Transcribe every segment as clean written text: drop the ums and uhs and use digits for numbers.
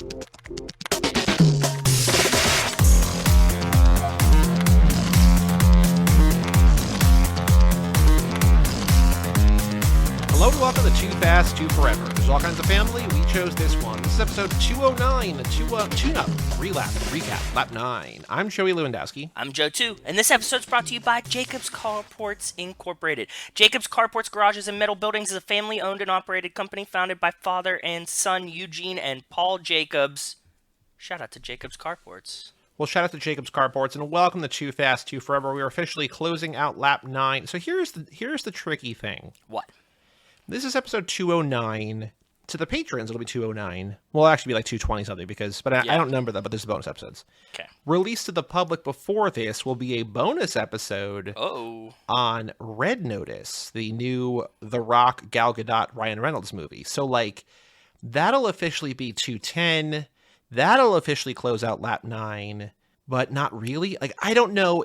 Hello and welcome to Too Fast, Too Forever. There's all kinds of family. We chose this one. This is episode 209, the Tune-Up, Relap, Recap, Lap 9. I'm Joey Lewandowski. I'm Joe, too. And this episode's brought to you by Jacobs Carports Incorporated. Jacobs Carports Garages and Metal Buildings is a family-owned and operated company founded by father and son Eugene and Paul Jacobs. Shout out to Jacobs Carports. Well, shout out to Jacobs Carports and welcome to Too Fast, Too Forever. We are officially closing out Lap 9. So here's the tricky thing. What? This is episode 209. To the patrons, it'll be 209. Well, it'll actually be like 220 something I don't number that, but there's bonus episodes. Okay. Released to the public before this will be a bonus episode on Red Notice, the new The Rock, Gal Gadot, Ryan Reynolds movie. So, like, that'll officially be 210. That'll officially close out Lap 9. But not really. Like, I don't know.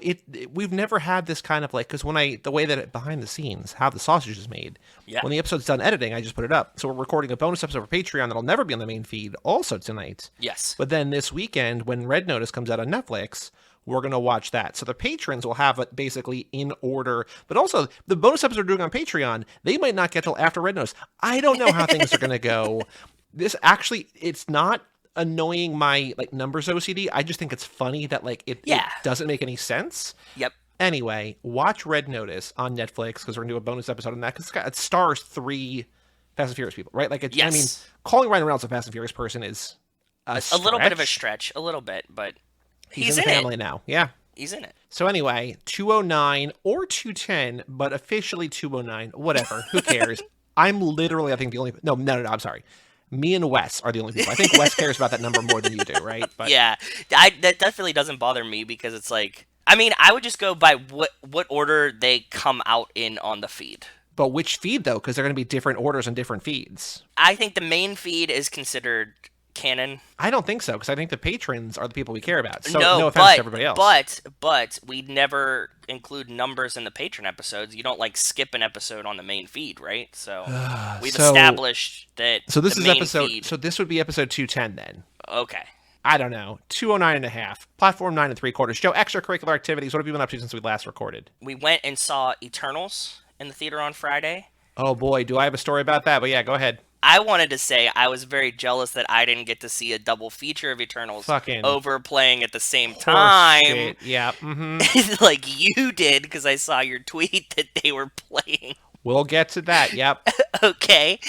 We've never had this kind of, like, because the way that behind the scenes, how the sausage is made, when the episode's done editing, I just put it up. So we're recording a bonus episode for Patreon that'll never be on the main feed also tonight. Yes. But then this weekend, when Red Notice comes out on Netflix, we're going to watch that. So the patrons will have it basically in order. But also, the bonus episode we're doing on Patreon, they might not get till after Red Notice. I don't know how things are going to go. This actually, it's not annoying my like numbers OCD. I just think it's funny that like it doesn't make any sense. Yep. Anyway, watch Red Notice on Netflix because we're gonna do a bonus episode on that because it stars 3 Fast and Furious people, right? Like, I mean, calling Ryan Reynolds a Fast and Furious person is a little bit of a stretch, but he's in the family now. Yeah, he's in it. So anyway, 209 or 210, but officially 209. Whatever. Who cares? I'm literally, I think, the only. No. I'm sorry. Me and Wes are the only people. I think Wes cares about that number more than you do, right? But yeah, that definitely doesn't bother me because it's like, I mean, I would just go by what order they come out in on the feed. But which feed, though? Because they're going to be different orders on different feeds. I think the main feed is considered canon. I don't think so, because I think the patrons are the people we care about. So no offense to everybody else. But we never include numbers in the patron episodes. You don't like skip an episode on the main feed, right? So we've established that. So this the is main episode. Feed... So this would be episode 210 then. Okay. I don't know. 209 and a half. Platform 9 3/4. Joe, extracurricular activities. What have you been up to since we last recorded? We went and saw Eternals in the theater on Friday. Oh boy, do I have a story about that? But yeah, go ahead. I wanted to say I was very jealous that I didn't get to see a double feature of Eternals overplaying at the same time. Shit. Yeah. Mm-hmm. Like you did, because I saw your tweet that they were playing. We'll get to that. Yep. Okay.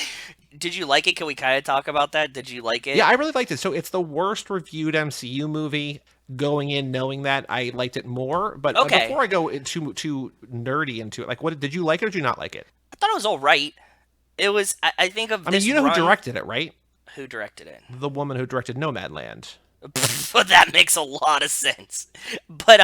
Did you like it? Can we kind of talk about that? Did you like it? Yeah, I really liked it. So it's the worst reviewed MCU movie. Going in knowing that, I liked it more. But before I go too nerdy into it, like, what did you like it or did you not like it? I thought it was all right. It was, I think of. I mean, you know who directed it, right? Who directed it? The woman who directed Nomadland. That makes a lot of sense. But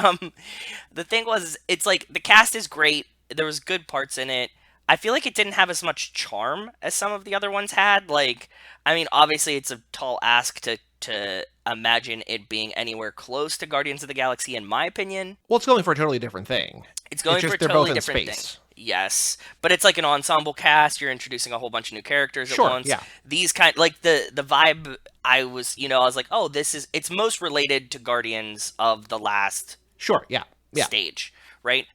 the thing was, it's like the cast is great. There was good parts in it. I feel like it didn't have as much charm as some of the other ones had. Like, I mean, obviously it's a tall ask to imagine it being anywhere close to Guardians of the Galaxy, in my opinion. Well, it's going for a totally different thing. It's going for a totally different thing. Yes, but it's like an ensemble cast. You're introducing a whole bunch of new characters at once. Yeah. These like the vibe. I was like, oh, it's most related to Guardians of the last. Yeah. Stage, right?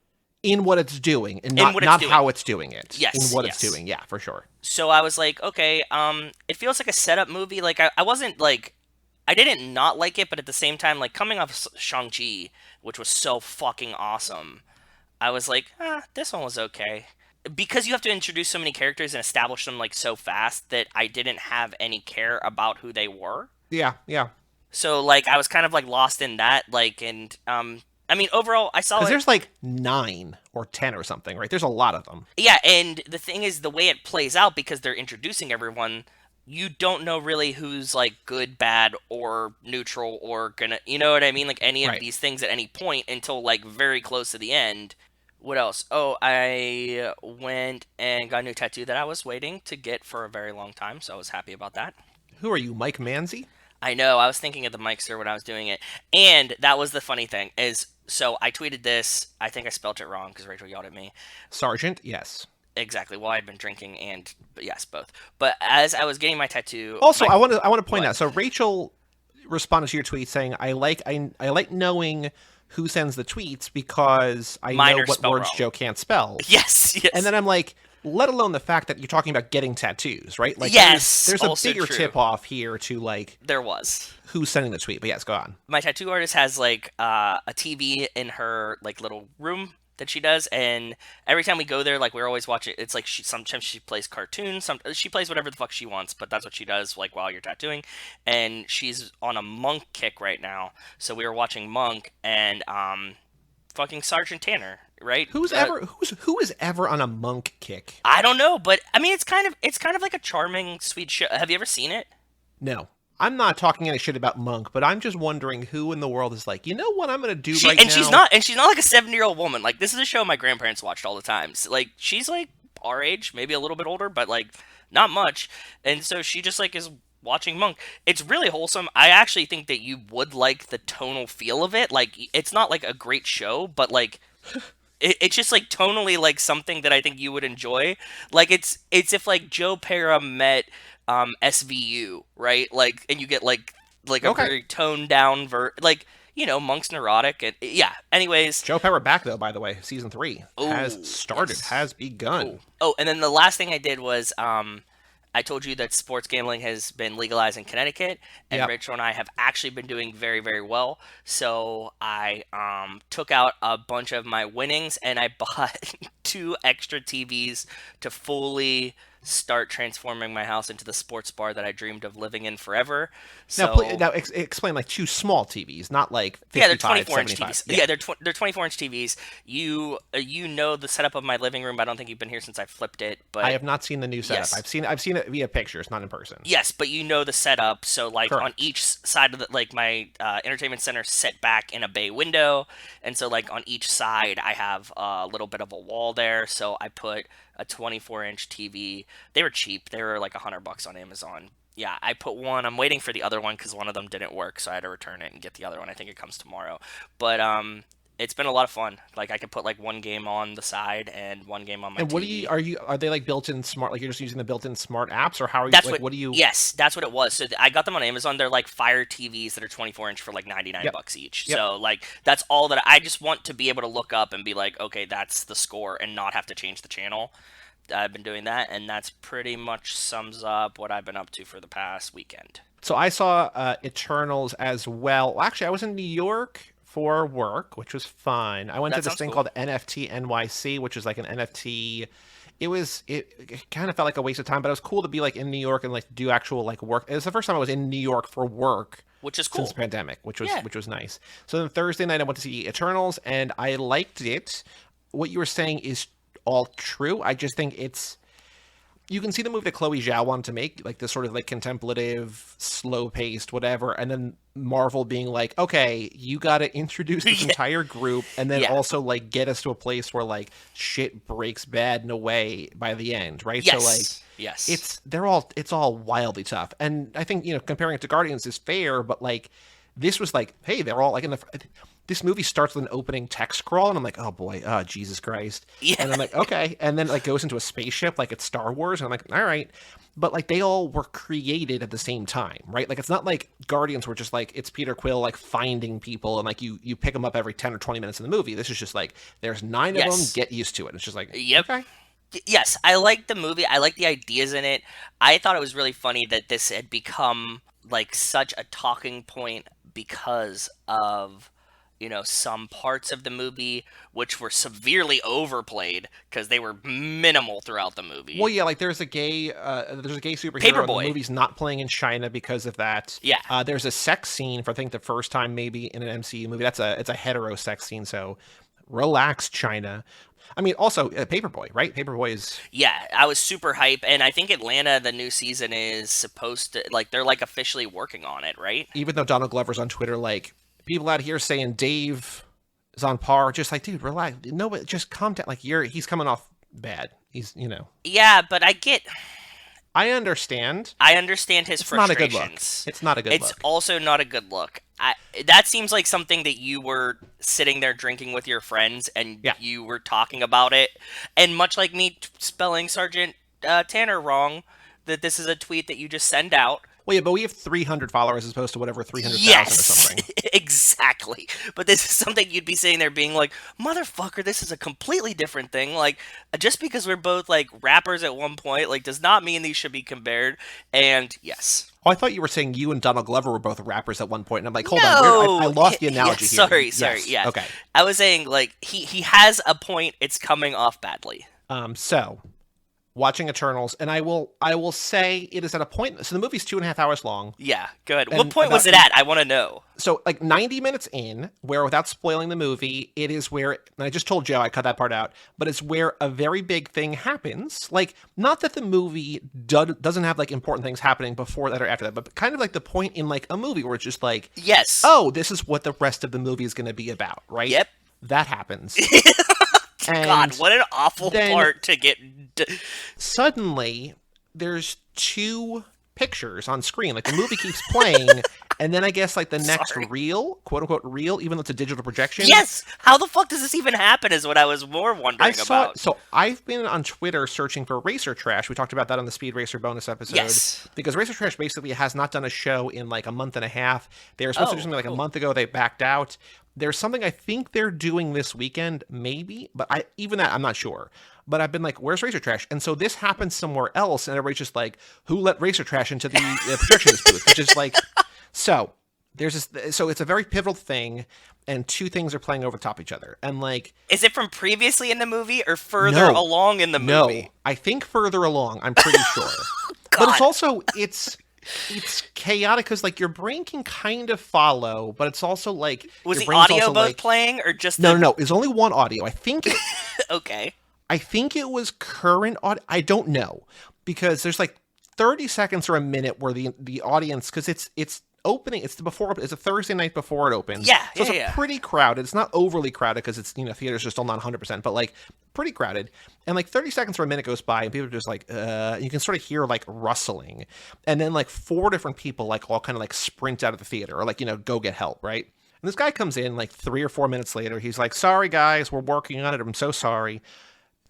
In what it's doing, and not how it's doing it. Yes. In what it's doing, yeah, for sure. So I was like, okay, it feels like a setup movie. Like I wasn't like, I didn't not like it, but at the same time, like coming off Shang-Chi, which was so fucking awesome, I was like, this one was okay. Because you have to introduce so many characters and establish them like so fast that I didn't have any care about who they were. Yeah. So like I was kind of like lost in that, like, and I mean, overall, I saw it. Because there's like 9 or 10 or something, right? There's a lot of them. Yeah, and the thing is, the way it plays out, because they're introducing everyone, you don't know really who's like good, bad, or neutral, or gonna, you know what I mean? Like any of these things at any point until like very close to the end. What else? Oh, I went and got a new tattoo that I was waiting to get for a very long time, so I was happy about that. Who are you, Mike Manzi? I know, I was thinking of the mic, sir, when I was doing it. And that was the funny thing, is, so I tweeted this, I think I spelled it wrong, because Rachel yelled at me. Sergeant, yes. Exactly, well, I'd been drinking, and, yes, both. But as I was getting my tattoo... Also, I want to point out, so Rachel responded to your tweet saying, I like knowing who sends the tweets because I know what words Joe can't spell. Yes. And then I'm like, let alone the fact that you're talking about getting tattoos, right? Like, yes, there's a bigger tip off here to like. There was who's sending the tweet, but yes, go on. My tattoo artist has like a TV in her like little room that she does, and every time we go there, like we're always watching. It's like sometimes she plays cartoons, she plays whatever the fuck she wants, but that's what she does like while you're tattooing. And she's on a Monk kick right now, so we were watching Monk and fucking Sergeant Tanner. Right? Who is ever on a Monk kick? I don't know, but I mean, it's kind of like a charming, sweet show. Have you ever seen it? No, I'm not talking any shit about Monk, but I'm just wondering who in the world is like, you know what I'm gonna do right now. And she's not like a 70-year-old woman. Like, this is a show my grandparents watched all the time. So, like, she's like our age, maybe a little bit older, but like not much. And so she just like is watching Monk. It's really wholesome. I actually think that you would like the tonal feel of it. Like, it's not like a great show, but like. It's just like tonally like something that I think you would enjoy. Like it's if like Joe Pera met SVU, right? Like, and you get like a very toned down like, you know, Monk's neurotic and yeah. Anyways, Joe Pera back though, by the way, season 3 has started, has begun. Oh, and then the last thing I did was I told you that sports gambling has been legalized in Connecticut, and Rachel and I have actually been doing very, very well. So I took out a bunch of my winnings, and I bought 2 extra TVs to fully start transforming my house into the sports bar that I dreamed of living in forever. So now explain, like 2 small TVs, not like 55, they're 24-inch TVs. Yeah, they're 24-inch TVs. You know the setup of my living room. I don't think you've been here since I flipped it, but I have not seen the new setup. Yes. I've seen it via pictures, not in person. Yes, but you know the setup. So like Correct. On each side of the like my entertainment center set back in a bay window, and so like on each side I have a little bit of a wall there. So I put a 24-inch TV. They were cheap. They were like $100 on Amazon. Yeah, I put one. I'm waiting for the other one because one of them didn't work, so I had to return it and get the other one. I think it comes tomorrow. But it's been a lot of fun. Like I can put like one game on the side and one game on my. And what TV. Are they like built-in smart? Like you're just using the built-in smart apps, or how are you? What do you? Yes, that's what it was. So I got them on Amazon. They're like Fire TVs that are 24-inch for like $99 each. Yep. So like that's all that I just want to be able to look up and be like, okay, that's the score, and not have to change the channel. I've been doing that, and that's pretty much sums up what I've been up to for the past weekend. So I saw Eternals as well. Actually, I was in New York for work, which was fun. I went to this thing called NFT NYC, which is like an NFT. It kind of felt like a waste of time, but it was cool to be like in New York and like do actual like work. It was the first time I was in New York for work, which is cool, since the pandemic, which was nice. So then Thursday night I went to see Eternals, and I liked it. What you were saying is all true. I just think you can see the move that Chloe Zhao wanted to make, like this sort of like contemplative, slow-paced, whatever, and then Marvel being like, okay, you got to introduce this entire group, and then also like get us to a place where like shit breaks bad in a way by the end, right? Yes. So like, it's all wildly tough, and I think comparing it to Guardians is fair, but like this was like, hey, they're all like in the. This movie starts with an opening text scroll, and I'm like, oh boy, Jesus Christ. Yeah. And I'm like, okay. And then it like goes into a spaceship like it's Star Wars, and I'm like, all right. But like they all were created at the same time, right? Like it's not like Guardians were just like, it's Peter Quill like finding people, and like you pick them up every 10 or 20 minutes in the movie. This is just like, there's 9 of them, get used to it. It's just like, okay. Yes, I like the movie. I like the ideas in it. I thought it was really funny that this had become like such a talking point because of some parts of the movie which were severely overplayed because they were minimal throughout the movie. Well, yeah, like there's a gay superhero. Paperboy. The movie's not playing in China because of that. Yeah. There's a sex scene for I think the first time maybe in an MCU movie. It's a hetero sex scene, so relax, China. I mean, also Paperboy, right? Paperboy is. Yeah, I was super hype, and I think Atlanta, the new season, is supposed to they're officially working on it, right? Even though Donald Glover's on Twitter like. People out here saying Dave is on par, just like, dude, relax. No, but just calm down. Like he's coming off bad. He's, Yeah, but I understand. I understand his frustrations. Not a good look. It's not a good look. It's also not a good look. That seems like something that you were sitting there drinking with your friends and you were talking about it. And much like me spelling Sergeant Tanner wrong, that this is a tweet that you just send out Well, yeah, but we have 300 followers as opposed to whatever 300,000 yes, or something. Exactly. But this is something you'd be sitting there being like, motherfucker, this is a completely different thing. Like, just because we're both like rappers at one point, like, does not mean these should be compared. And yes. Oh, I thought you were saying you and Donald Glover were both rappers at one point, and I'm like, hold on, I lost the analogy here. Sorry, yeah. Okay. I was saying, like, he has a point, it's coming off badly. So, watching Eternals, and I will say it is at a point, so the movie's 2.5 hours long. Yeah, good. What point was it at? I want to know. So, like, 90 minutes in, where without spoiling the movie, it is where, and I just told Joe, I cut that part out, but it's where a very big thing happens. Like, not that the movie doesn't have, like, important things happening before that or after that, but kind of like the point in, like, a movie where it's just like, yes, oh, this is what the rest of the movie is going to be about, right? Yep. That happens. God, what an awful part to get. Suddenly, there's 2 pictures on screen. Like, the movie keeps playing, and then I guess, like, the next reel, quote-unquote reel, even though it's a digital projection. Yes! How the fuck does this even happen is what I was more wondering about. So I've been on Twitter searching for Racer Trash. We talked about that on the Speed Racer bonus episode. Yes. Because Racer Trash basically has not done a show in, like, a month and a half. They were supposed to do something like a month ago. They backed out. There's something I think they're doing this weekend, maybe, but I'm not sure. But I've been like, where's Racer Trash? And so this happens somewhere else, and everybody's just like, who let Racer Trash into the projectionist booth? Which is like, so there's this. So it's a very pivotal thing, and 2 things are playing over top each other. And like, is it from previously in the movie or further along in the movie? No, I think further along. I'm pretty sure. But it's also it's chaotic because, like, your brain can kind of follow, but it's also like, was the audio both playing or just no? It's only one audio. I think. Okay. I think it was current audio. I don't know, because there's like 30 seconds or a minute where the audience, because it's opening. It's a Thursday night before it opens. Yeah, so it's pretty crowded. It's not overly crowded because it's, theaters are still not 100%, but like pretty crowded. And like 30 seconds or a minute goes by, and people are just like, you can sort of hear like rustling, and then like 4 different people like all kind of like sprint out of the theater or like go get help, right? And this guy comes in like 3 or 4 minutes later. He's like, "Sorry guys, we're working on it. I'm so sorry."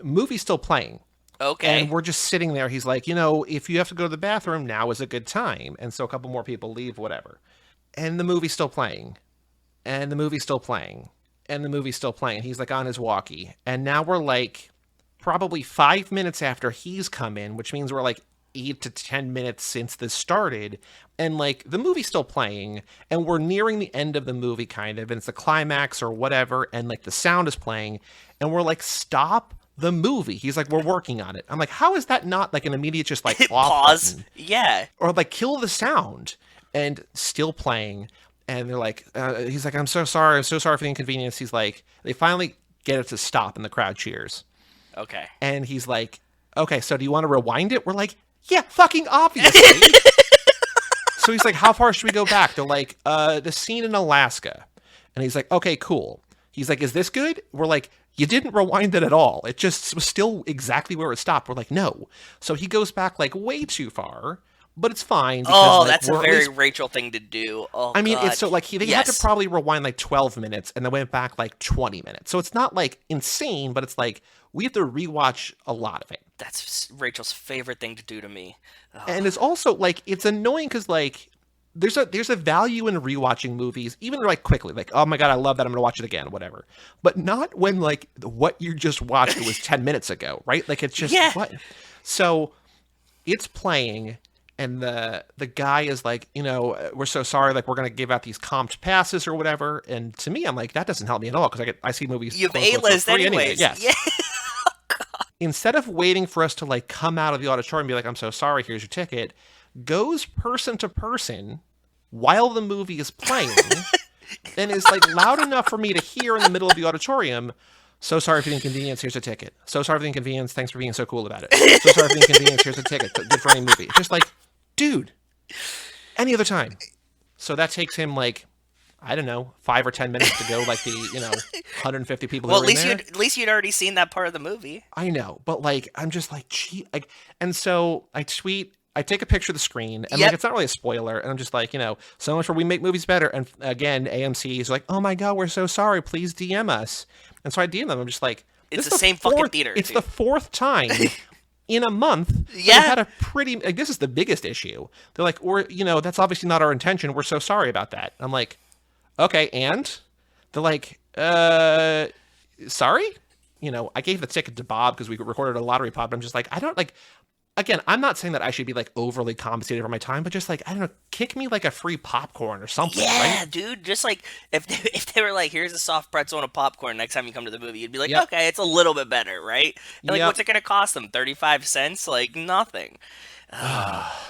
Movie's still playing. Okay. And we're just sitting there. He's like, if you have to go to the bathroom, now is a good time. And so a couple more people leave, whatever. And the movie's still playing. And the movie's still playing. And the movie's still playing. He's like on his walkie. And now we're like probably 5 minutes after he's come in, which means we're like 8 to 10 minutes since this started. And like the movie's still playing. And we're nearing the end of the movie kind of. And it's the climax or whatever. And like the sound is playing. And we're like, stop the movie. He's like, we're working on it. I'm like, how is that not like an immediate just like pause button? Yeah, or like kill the sound. And still playing. And they're like, he's like, I'm so sorry for the inconvenience. He's like, they finally get it to stop and the crowd cheers. Okay. And he's like, okay, so do you want to rewind it? We're like, yeah, fucking obviously. So he's like, how far should we go back? They're like, the scene in Alaska. And he's like, okay, cool. He's like, is this good? We're like, you didn't rewind it at all. It just was still exactly where it stopped. We're like, no. So he goes back like way too far, but it's fine. Because, that's a very Rachel thing to do. Oh, I mean, God. It's so like they had to probably rewind like 12 minutes and then went back like 20 minutes. So it's not like insane, but it's like we have to rewatch a lot of it. That's Rachel's favorite thing to do to me. Oh. And it's also like, it's annoying because like, there's a value in rewatching movies, even like quickly, like, oh my God, I love that, I'm gonna watch it again, whatever. But not when like what you just watched was 10 minutes ago, right? Like it's just what. So it's playing, and the guy is like, we're so sorry, like we're gonna give out these comped passes or whatever. And to me, I'm like, that doesn't help me at all because I see movies. You have A-list anyways. Yes. Yeah. Instead of waiting for us to like come out of the auditorium and be like, I'm so sorry, here's your ticket, goes person to person while the movie is playing and is like loud enough for me to hear in the middle of the auditorium, so sorry for the inconvenience, here's a ticket. So sorry for the inconvenience, thanks for being so cool about it. So sorry for the inconvenience, here's a ticket. Good for any movie. It's just like, dude, any other time. So that takes him like, I don't know, 5 or 10 minutes to go like the, 150 people who are in there. At least you'd already seen that part of the movie. I know, but like, I'm just like, gee, like, and so I take a picture of the screen, and like it's not really a spoiler, and I'm just like, so much for we make movies better. And again, AMC is like, oh my God, we're so sorry, please DM us. And so I DM them. I'm just like, it's the same fucking theater. It's the 4th time in a month. Yeah. They had a pretty, like, this is the biggest issue. They're like, that's obviously not our intention. We're so sorry about that. I'm like, okay, and? They're like, sorry? I gave the ticket to Bob because we recorded a lottery pod, but I'm just like, I don't, like, again, I'm not saying that I should be, like, overly compensated for my time, but just, like, I don't know, kick me, like, a free popcorn or something, yeah, right? Dude, just, like, if they were like, here's a soft pretzel and a popcorn next time you come to the movie, you'd be like, okay, it's a little bit better, right? And, like, what's it gonna cost them? 35 cents? Like, nothing.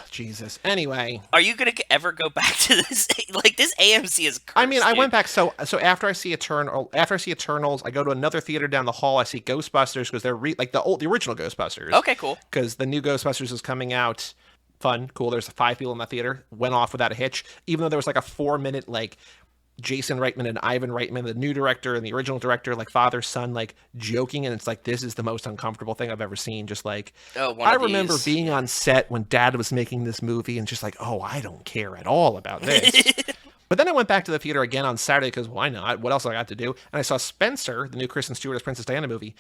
Jesus. Anyway, are you gonna ever go back to this? Like, this AMC is cursed, I mean, I dude. went back. So after I see Eternals, I go to another theater down the hall. I see Ghostbusters because they're the original Ghostbusters. Okay, cool. Because the new Ghostbusters is coming out. Fun, cool. There's 5 people in that theater. Went off without a hitch. Even though there was like a 4-minute like Jason Reitman and Ivan Reitman, the new director and the original director, like father son, like joking, and it's like, this is the most uncomfortable thing I've ever seen. Just like, I remember being on set when Dad was making this movie, and just like, oh, I don't care at all about this. But then I went back to the theater again on Saturday because why not? What else I got to do? And I saw Spencer, the new Kristen Stewart as Princess Diana movie.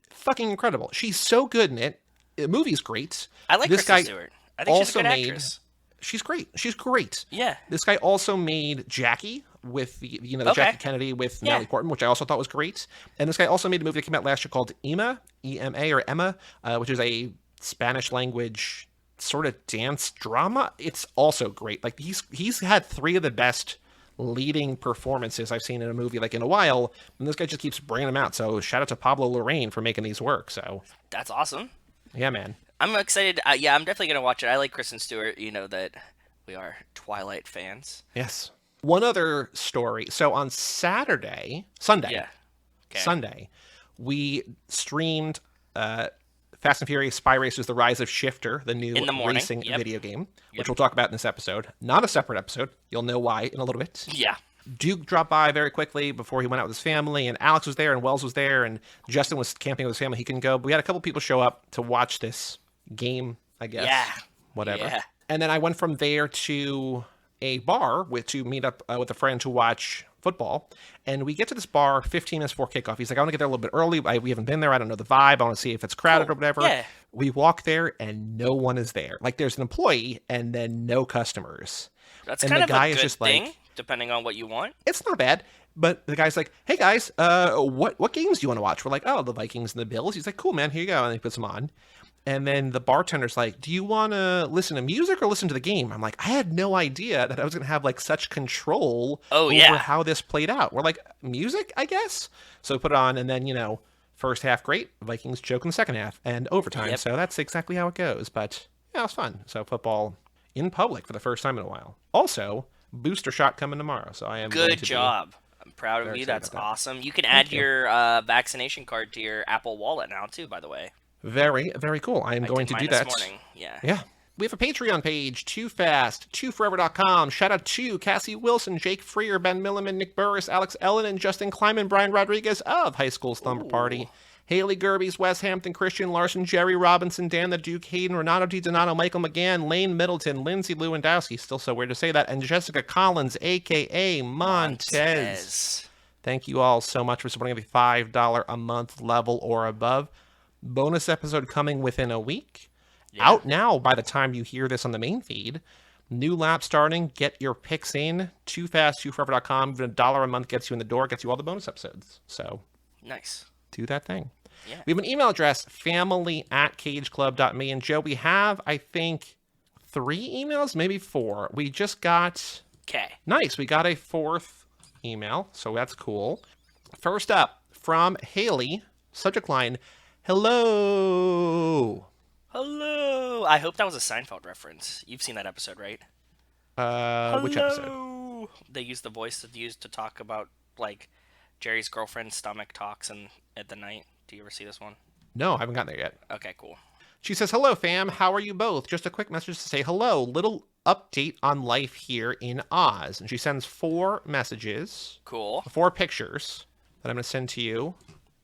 Fucking incredible. She's so good in it. The movie's great. I like this Kristen Stewart. I think she's a good actress. She's great. She's great. Yeah. This guy also made Jackie with the Jackie Kennedy with Natalie Portman, which I also thought was great. And this guy also made a movie that came out last year called Emma, E-M-A or Emma, which is a Spanish language sort of dance drama. It's also great. Like he's had 3 of the best leading performances I've seen in a movie like in a while, and this guy just keeps bringing them out. So shout out to Pablo Larraín for making these work. So that's awesome. Yeah, man. I'm excited. Yeah, I'm definitely gonna watch it. I like Kristen Stewart. You know that we are Twilight fans. Yes. One other story. So on Sunday, we streamed Fast and Furious Spy Racers: The Rise of Shifter, the new racing video game, which we'll talk about in this episode. Not a separate episode. You'll know why in a little bit. Yeah. Duke dropped by very quickly before he went out with his family, and Alex was there, and Wells was there, and Justin was camping with his family. He couldn't go, but we had a couple people show up to watch this game, I guess. Yeah. Whatever. Yeah. And then I went from there to a bar to meet up with a friend to watch football. And we get to this bar 15 minutes before kickoff. He's like, I want to get there a little bit early. We haven't been there. I don't know the vibe. I want to see if it's crowded or whatever. Yeah. We walk there and no one is there. Like there's an employee and then no customers. That's kind of a good thing, depending on what you want. It's not bad. But the guy's like, hey guys, what games do you want to watch? We're like, oh, the Vikings and the Bills. He's like, cool, man, here you go. And he puts them on. And then the bartender's like, do you want to listen to music or listen to the game? I'm like, I had no idea that I was going to have like such control over how this played out. We're like, music, I guess? So we put it on, and then, first half great, Vikings choke in the second half, and overtime. Yep. So that's exactly how it goes. But yeah, it was fun. So football in public for the first time in a while. Also, booster shot coming tomorrow. So I am good job. I'm proud of you. That's awesome. You can add your vaccination card to your Apple Wallet now, too, by the way. Very, very cool. I am going to do that. This morning. Yeah. Yeah. We have a Patreon page, Too Fast, TooForever.com. Shout out to Cassie Wilson, Jake Freer, Ben Milliman, Nick Burris, Alex Ellen, and Justin Kleiman, Brian Rodriguez of High School Slumber Party, Haley Gerbies, Wes Hampton, Christian Larson, Jerry Robinson, Dan the Duke, Hayden, Renato DiDonato, Michael McGann, Lane Middleton, Lindsay Lewandowski, still so weird to say that, and Jessica Collins, a.k.a. Montez. Thank you all so much for supporting the $5 a month level or above. Bonus episode coming within a week. Yeah. Out now by the time you hear this on the main feed. New lap starting. Get your picks in. TooFast, Even $1 a month gets you in the door. Gets you all the bonus episodes. So nice. Do that thing. Yeah. We have an email address, family@cageclub.me. And Joe, we have, I think, 3 emails, maybe 4. We just got... Okay. Nice. We got a 4th email. So that's cool. First up, from Haley. Subject line... Hello. I hope that was a Seinfeld reference. You've seen that episode, right? Which episode? They use the voice that used to talk about like Jerry's girlfriend's stomach talks and at the night. Do you ever see this one? No, I haven't gotten there yet. Okay, cool. She says, hello, fam. How are you both? Just a quick message to say hello. Little update on life here in Oz. And she sends 4 messages. Cool. 4 pictures that I'm going to send to you.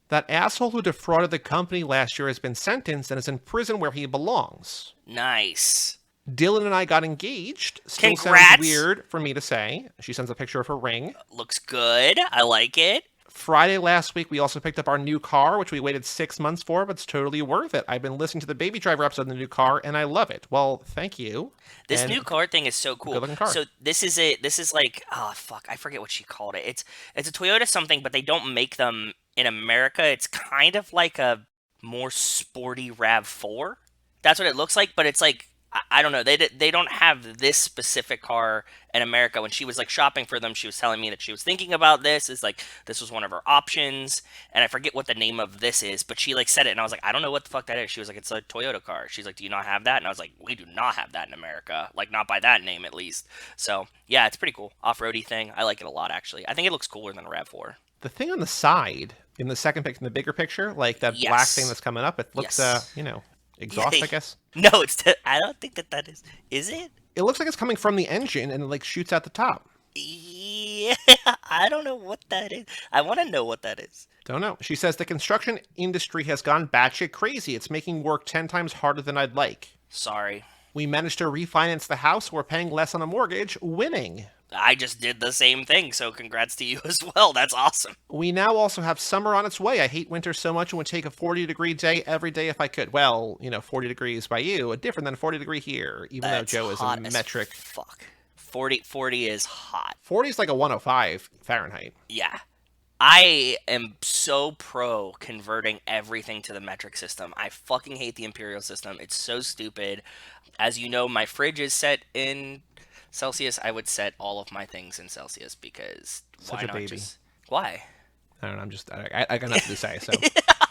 That asshole who defrauded the company last year has been sentenced and is in prison where he belongs. Nice. Dylan and I got engaged. Still Congrats. Sounds weird for me to say. She sends a picture of her ring. Looks good. I like it. Friday last week, we also picked up our new car, which we waited 6 months for, but it's totally worth it. I've been listening to the Baby Driver episode of the new car, and I love it. Well, thank you. This new car thing is so cool. Good looking car. So this is like, oh fuck, I forget what she called it. It's a Toyota something, but they don't make them in America. It's kind of like a more sporty RAV4. That's what it looks like, but it's like, I don't know. They don't have this specific car in America. When she was like shopping for them, she was telling me that she was thinking about this. It's like this was one of her options, and I forget what the name of this is, but she like said it, and I was like, I don't know what the fuck that is. She was like, it's a Toyota car. She's like, do you not have that? And I was like, we do not have that in America, like not by that name at least. So yeah, it's pretty cool off-roady thing. I like it a lot actually. I think it looks cooler than a RAV4. The thing on the side in the second picture, in the bigger picture, like that black thing that's coming up, it looks exhaust, I guess. No, I don't think that is. Is it? It looks like it's coming from the engine and it like shoots out the top. Yeah, I don't know what that is. I want to know what that is. Don't know. She says the construction industry has gone batshit crazy. It's making work 10 times harder than I'd like. Sorry. We managed to refinance the house. We're paying less on a mortgage. Winning. I just did the same thing, so congrats to you as well. That's awesome. We now also have summer on its way. I hate winter so much and would take a 40-degree day every day if I could. Well, 40 degrees by you, different than 40-degree here, even though Joe is a metric. Fuck. 40 is hot. 40 is like a 105 Fahrenheit. Yeah. I am so pro converting everything to the metric system. I fucking hate the imperial system. It's so stupid. As you know, my fridge is set in Celsius. I would set all of my things in Celsius because such a baby. Why? I don't know. I got nothing to say. So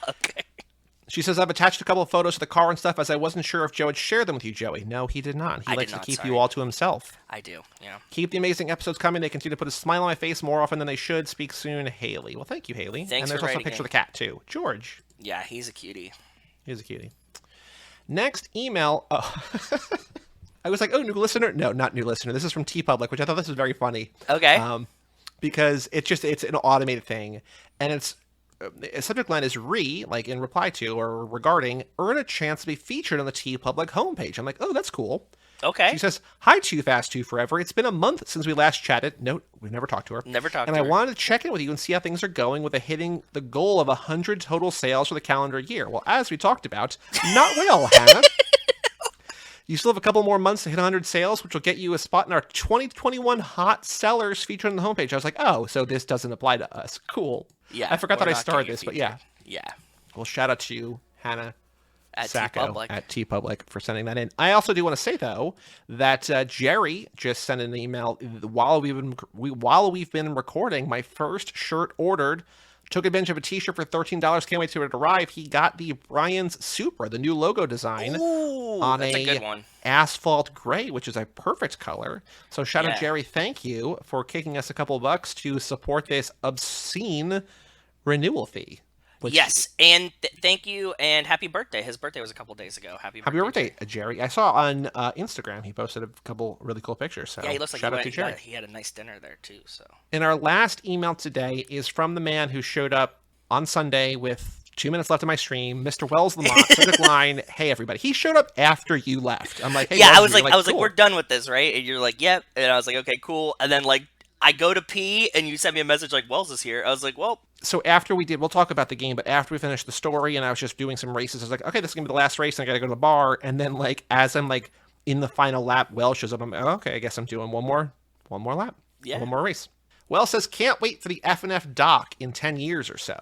okay. She says, I've attached a couple of photos of the car and stuff as I wasn't sure if Joe had shared them with you, Joey. No, he did not. He likes to keep you all to himself. I do, yeah. Keep the amazing episodes coming. They continue to put a smile on my face more often than they should. Speak soon, Haley. Well, thank you, Haley. Thanks and there's for also a picture of the cat, too. George. Yeah, he's a cutie. He's a cutie. Next email. Oh. I was like, oh, new listener? No, not new listener. This is from TeePublic, which I thought this was very funny. Okay. Because it's an automated thing. And it's a subject line is like in reply to or regarding, earn a chance to be featured on the TeePublic homepage. I'm like, oh, that's cool. Okay. She says, hi, Too Fast, Too Forever. It's been a month since we last chatted. Note, we've never talked to her. Never talked to her. And I wanted to check in with you and see how things are going with hitting the goal of 100 total sales for the calendar year. Well, as we talked about, not well, Hannah. You still have a couple more months to hit 100 sales, which will get you a spot in our 2021 hot sellers featured on the homepage. I was like, oh, so this doesn't apply to us. Cool. Yeah. I forgot that I started this, but yeah. Yeah. Well, shout out to you, Hannah at Sacco at TeePublic for sending that in. I also do want to say, though, that Jerry just sent an email while we've been recording. My first shirt ordered. Took advantage of a t-shirt for $13. Can't wait to it arrive. He got the Brian's Supra, the new logo design, on a good one. Asphalt gray, which is a perfect color. So shout out, Jerry. Thank you for kicking us a couple bucks to support this obscene renewal fee. Yes, and thank you, and happy birthday. His birthday was a couple days ago. Happy birthday, Jerry. I saw on Instagram he posted a couple really cool pictures. So yeah, he looks like shout out to Jerry. He had a nice dinner there too. So. And our last email today is from the man who showed up on Sunday with 2 minutes left of my stream, Mr. Wells Lamont. Subject line, hey everybody. He showed up after you left. I'm like, hey, yeah, Wells, I was cool. like, we're done with this, right? And you're like, yep. And I was like, okay, cool. And then like I go to pee, and you sent me a message like, Wells is here. I was like, well. So after we'll talk about the game, but after we finished the story, and I was just doing some races, I was like, okay, this is going to be the last race, and I got to go to the bar. And then, like, as I'm, like, in the final lap, Wells shows up. I'm like, okay, I guess I'm doing one more lap. Yeah. One more race. Wells says, can't wait for the F&F doc in 10 years or so.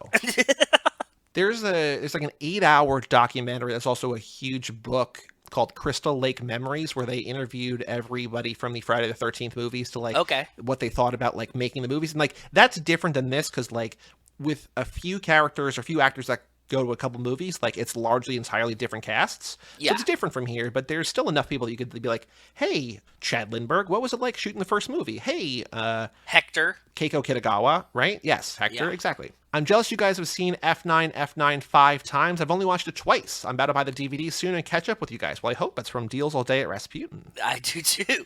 There's like an 8-hour documentary that's also a huge book called Crystal Lake Memories, where they interviewed everybody from the Friday the 13th movies to like what they thought about like making the movies. And like that's different than this because like with a few characters or a few actors that go to a couple movies, like it's largely entirely different casts. Yeah. So it's different from here, but there's still enough people that you could be like, hey, Chad Lindbergh, what was it like shooting the first movie? Hey, Hector. Keiko Kitagawa, right? Yes, Hector, exactly. I'm jealous you guys have seen F9 5 times. I've only watched it twice. I'm about to buy the DVD soon and catch up with you guys. Well, I hope it's from Deals All Day at Rasputin. I do too.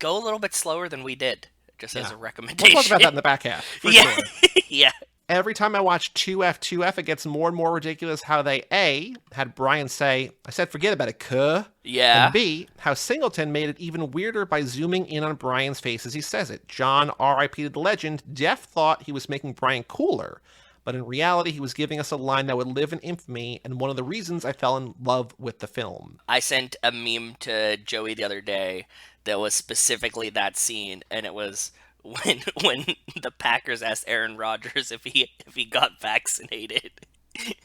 Go a little bit slower than we did, just as a recommendation. We'll talk about that in the back half. For sure. Sure. Yeah. Every time I watch 2F, it gets more and more ridiculous how they, A, had Brian say, I said forget about it, cuh. Yeah. And B, how Singleton made it even weirder by zooming in on Brian's face as he says it. John, R.I.P. to the legend, Jeff thought he was making Brian cooler, but in reality he was giving us a line that would live in infamy and one of the reasons I fell in love with the film. I sent a meme to Joey the other day that was specifically that scene, and it was when the Packers asked Aaron Rodgers if he got vaccinated,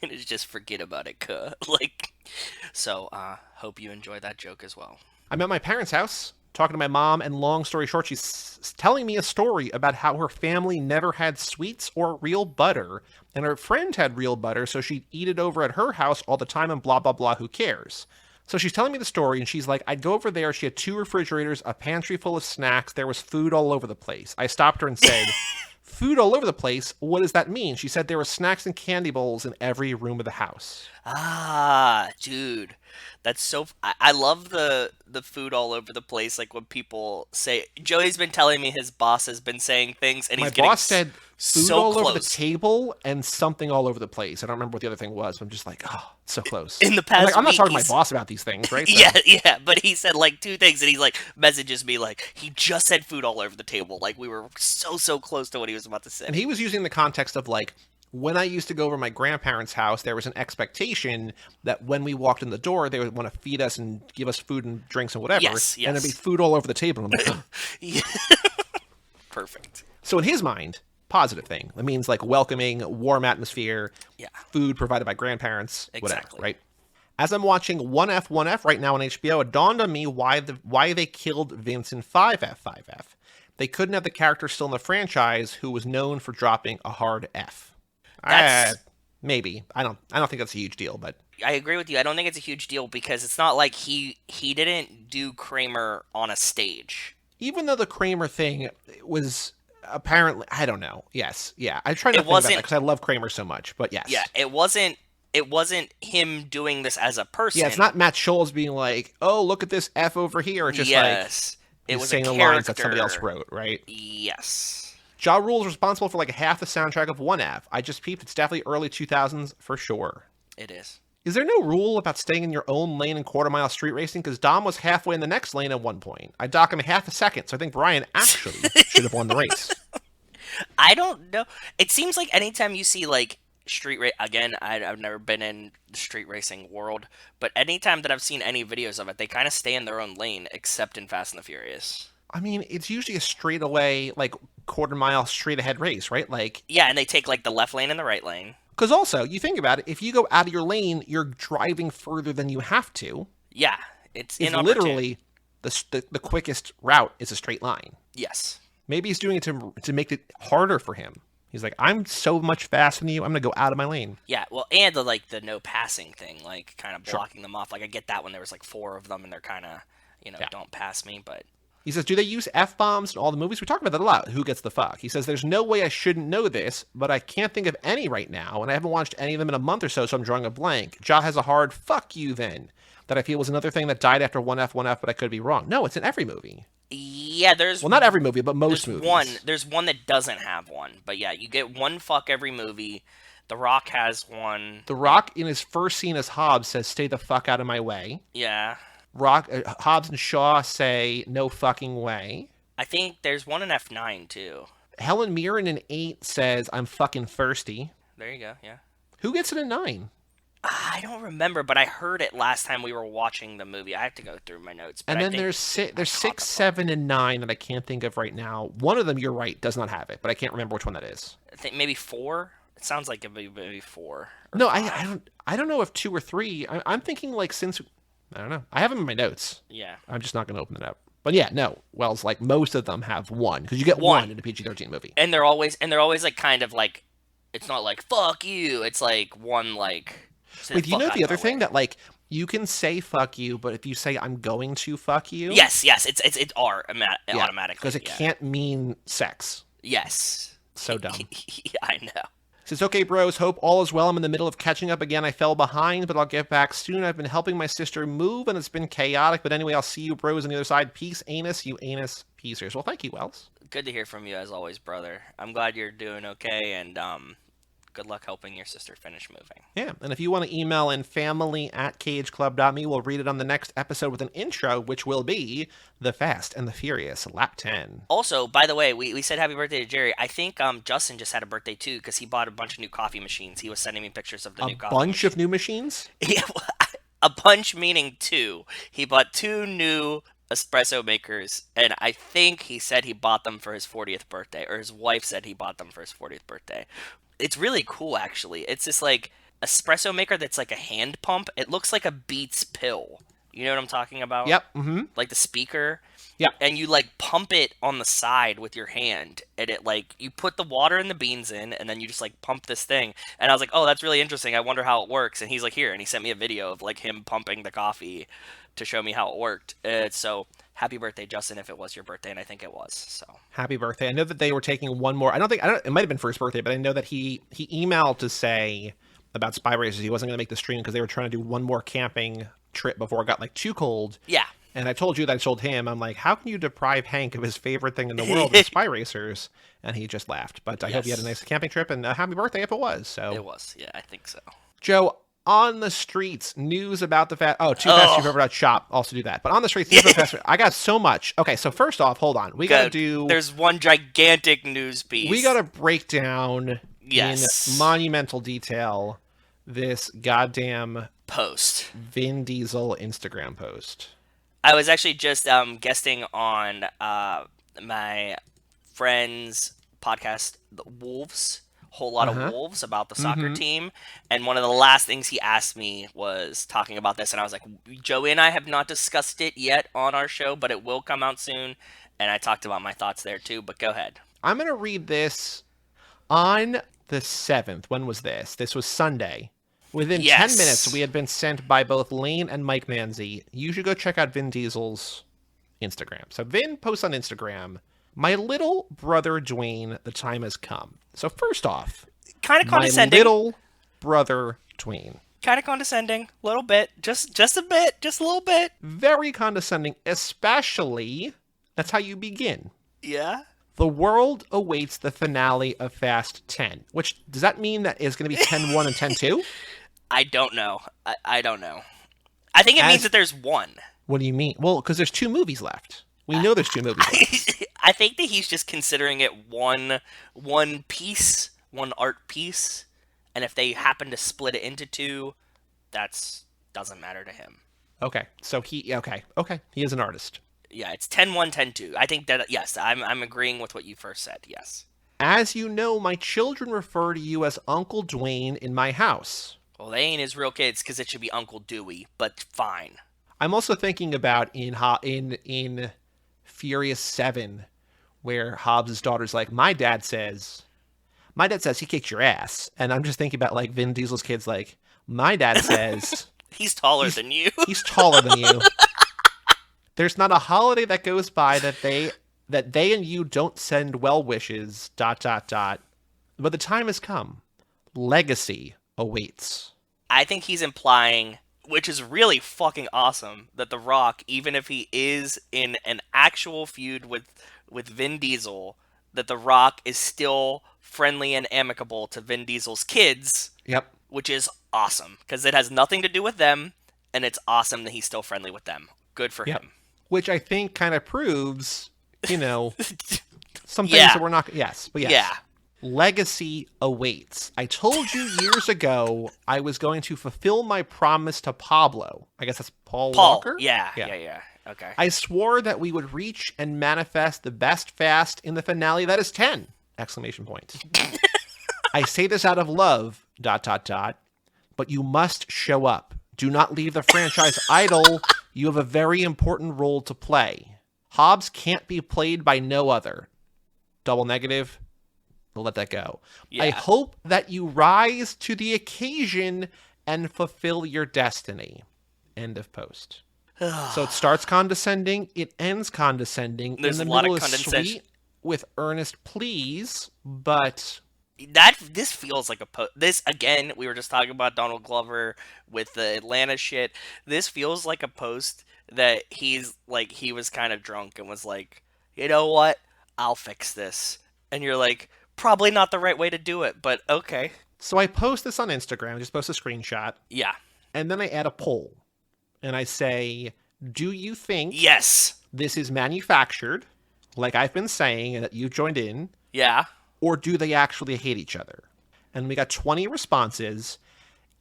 and it's just forget about it, cuh. Like, so hope you enjoy that joke as well. I'm at my parents' house talking to my mom, and long story short, she's telling me a story about how her family never had sweets or real butter, and her friend had real butter, so she'd eat it over at her house all the time and blah, blah, blah, who cares? So she's telling me the story, and she's like, I'd go over there. She had 2 refrigerators, a pantry full of snacks. There was food all over the place. I stopped her and said, food all over the place? What does that mean? She said there were snacks and candy bowls in every room of the house. Ah, dude. That's so... I love the food all over the place, like when people say... Joey's been telling me his boss has been saying things, and he's My boss said food so all close. over the table and something all over the place. I don't remember what the other thing was, but I'm just like, oh, so close. In the past I'm not week, talking to my boss about these things, right? So. Yeah, but he said like 2 things, and he like messages me like, he just said food all over the table. Like, we were so close to what he was about to say. And he was using the context of like, when I used to go over my grandparents' house, there was an expectation that when we walked in the door, they would want to feed us and give us food and drinks and whatever. Yes. And there'd be food all over the table. And I'm like, yeah. Perfect. So in his mind, positive thing. It means like welcoming, warm atmosphere, food provided by grandparents, whatever, right? As I'm watching 1F right now on HBO, it dawned on me why they killed Vince in 5F. They couldn't have the character still in the franchise who was known for dropping a hard F. Maybe. I don't think that's a huge deal, but I agree with you. I don't think it's a huge deal because it's not like he didn't do Kramer on a stage. Even though the Kramer thing was apparently, I don't know. Yes. Yeah. I try not to think about that because I love Kramer so much, but yes. Yeah, it wasn't him doing this as a person. Yeah, it's not Matt Scholes being like, oh, look at this F over here. It's just like, it was saying a the lines that somebody else wrote, right? Yes. Ja Rule's responsible for like half the soundtrack of 1F. I just peeped. It's definitely early 2000s for sure. It is. Is there no rule about staying in your own lane in quarter-mile street racing? Because Dom was halfway in the next lane at one point. I dock him half a second, so I think Brian actually should have won the race. I don't know. It seems like anytime you see like street race, again, I've never been in the street racing world, but anytime that I've seen any videos of it, they kind of stay in their own lane, except in Fast and the Furious. I mean, it's usually a straightaway, like, quarter-mile straight-ahead race, right? Like, yeah, and they take, like, the left lane and the right lane. Because also, you think about it, if you go out of your lane, you're driving further than you have to. Yeah, it's literally the quickest route is a straight line. Yes. Maybe he's doing it to make it harder for him. He's like, I'm so much faster than you, I'm going to go out of my lane. Yeah, well, and the no passing thing, like, kind of blocking them off. Like, I get that when there was, like, 4 of them, and they're kind of, don't pass me, but... He says, do they use F-bombs in all the movies? We talk about that a lot. Who gets the fuck? He says, there's no way I shouldn't know this, but I can't think of any right now, and I haven't watched any of them in a month or so I'm drawing a blank. Ja has a hard fuck you then, that I feel was another thing that died after 1F, but I could be wrong. No, it's in every movie. Yeah, there's... Well, not every movie, but most movies. There's one that doesn't have one, but yeah, you get one fuck every movie. The Rock has one. The Rock, in his first scene as Hobbs, says, stay the fuck out of my way. Yeah. Hobbs and Shaw say, no fucking way. I think there's one in F9, too. Helen Mirren in 8 says, I'm fucking thirsty. There you go, yeah. Who gets it in 9? I don't remember, but I heard it last time we were watching the movie. I have to go through my notes. And then there's 6, 7, and 9 that I can't think of right now. One of them, you're right, does not have it, but I can't remember which one that is. I think maybe 4? It sounds like it would be maybe 4. No, I don't know if 2 or 3. I'm thinking like since... I don't know. I have them in my notes. Yeah. I'm just not going to open it up. But yeah, no. Wells, like most of them have 1 because you get 1 in a PG-13 movie. And they're always like kind of like, it's not like fuck you. It's like one like. Wait, do you know the other thing that like you can say fuck you, but if you say I'm going to fuck you, yes, it's R automatically because it can't mean sex. Yes. So dumb. I know. Says, okay, bros, hope all is well. I'm in the middle of catching up again. I fell behind, but I'll get back soon. I've been helping my sister move, and it's been chaotic. But anyway, I'll see you bros on the other side. Peace, anus, you anus piecers. Well, thank you, Wells. Good to hear from you, as always, brother. I'm glad you're doing okay, and good luck helping your sister finish moving. Yeah, and if you want to email in family@cageclub.me, we'll read it on the next episode with an intro, which will be The Fast and the Furious Lap 10. Also, by the way, we said happy birthday to Jerry. I think Justin just had a birthday too, because he bought a bunch of new coffee machines. He was sending me pictures of the new coffee machines. A bunch of new machines? Yeah, a bunch meaning 2. He bought 2 new espresso makers, and I think he said he bought them for his 40th birthday, or his wife said he bought them for his 40th birthday. It's really cool, actually. It's this like espresso maker that's like a hand pump. It looks like a Beats pill. You know what I'm talking about? Yep. Mm-hmm. Like the speaker. Yep. And you like pump it on the side with your hand, and it like you put the water and the beans in, and then you just like pump this thing. And I was like, oh, that's really interesting. I wonder how it works. And he's like, here, and he sent me a video of like him pumping the coffee to show me how it worked. So happy birthday, Justin, if it was your birthday, and I think it was. So happy birthday. I know that they were taking one more. It might have been for his birthday, but I know that he emailed to say about Spy Racers he wasn't going to make the stream because they were trying to do one more camping trip before it got like too cold. Yeah. And I told you that I told him, I'm like, how can you deprive Hank of his favorite thing in the world, the Spy Racers? And he just laughed. But I hope you had a nice camping trip, and happy birthday if it was. So it was, yeah, I think so. Joe, on the streets, news about the Fast... Oh, Too Fast Too Forever Shop. Also do that. But on the streets, news about Fast... I got so much. Okay, so first off, hold on. We got to do... There's one gigantic news piece. We got to break down in monumental detail this goddamn... post. Vin Diesel Instagram post. I was actually just guesting on my friend's podcast, The Wolves, Whole Lot of Wolves, about the soccer team. And one of the last things he asked me was talking about this. And I was like, Joey and I have not discussed it yet on our show, but it will come out soon. And I talked about my thoughts there too, but go ahead. I'm going to read this on the 7th. When was this? This was Sunday. Within 10 minutes, we had been sent by both Lane and Mike Manzi. You should go check out Vin Diesel's Instagram. So Vin posts on Instagram, my little brother Dwayne, the time has come. So first off, kind of condescending. My little brother Dwayne. Kind of condescending, a little bit, just a bit, just a little bit. Very condescending, especially, that's how you begin. Yeah. The world awaits the finale of Fast 10, which, does that mean that it's going to be 10-1 and 10-2? I don't know. I don't know. I think it means that there's one. What do you mean? Well, because there's 2 movies left. We know there's 2 movies left. I think that he's just considering it one piece, one art piece, and if they happen to split it into 2, doesn't matter to him. Okay, so he is an artist. Yeah, it's 10-1, 10-2. I think that, yes, I'm agreeing with what you first said, yes. As you know, my children refer to you as Uncle Dwayne in my house. Well, they ain't his real kids because it should be Uncle Dewey, but fine. I'm also thinking about in Furious 7, where Hobbs' daughter's like, my dad says he kicked your ass. And I'm just thinking about like Vin Diesel's kids like, my dad says... he's taller than you. He's taller than you. There's not a holiday that goes by that they and you don't send well wishes, ... But the time has come. Legacy awaits. I think he's implying, which is really fucking awesome, that The Rock, even if he is in an actual feud with Vin Diesel, that The Rock is still friendly and amicable to Vin Diesel's kids. Yep. Which is awesome, because it has nothing to do with them, and it's awesome that he's still friendly with them. Good for him. Which I think kind of proves, some things that we're not... Yes, but yes. Yeah. Legacy awaits. I told you years ago I was going to fulfill my promise to Pablo. I guess that's Paul Walker? Yeah. Okay. I swore that we would reach and manifest the best fast in the finale that is 10! Exclamation point. I say this out of love, ... But you must show up. Do not leave the franchise idle. You have a very important role to play. Hobbs can't be played by no other. Double negative. We'll let that go. Yeah. I hope that you rise to the occasion and fulfill your destiny. End of post. So it starts condescending. It ends condescending. There's in the a lot middle of condescension. Sweet with earnest pleas, but... This feels like this, again, we were just talking about Donald Glover with the Atlanta shit. This feels like a post that he was kind of drunk and was like, you know what? I'll fix this. And you're like... Probably not the right way to do it, but okay. So I post this on Instagram, just post a screenshot. Yeah. And then I add a poll. And I say, do you think this is manufactured, like I've been saying, and that you joined in? Yeah. Or do they actually hate each other? And we got 20 responses,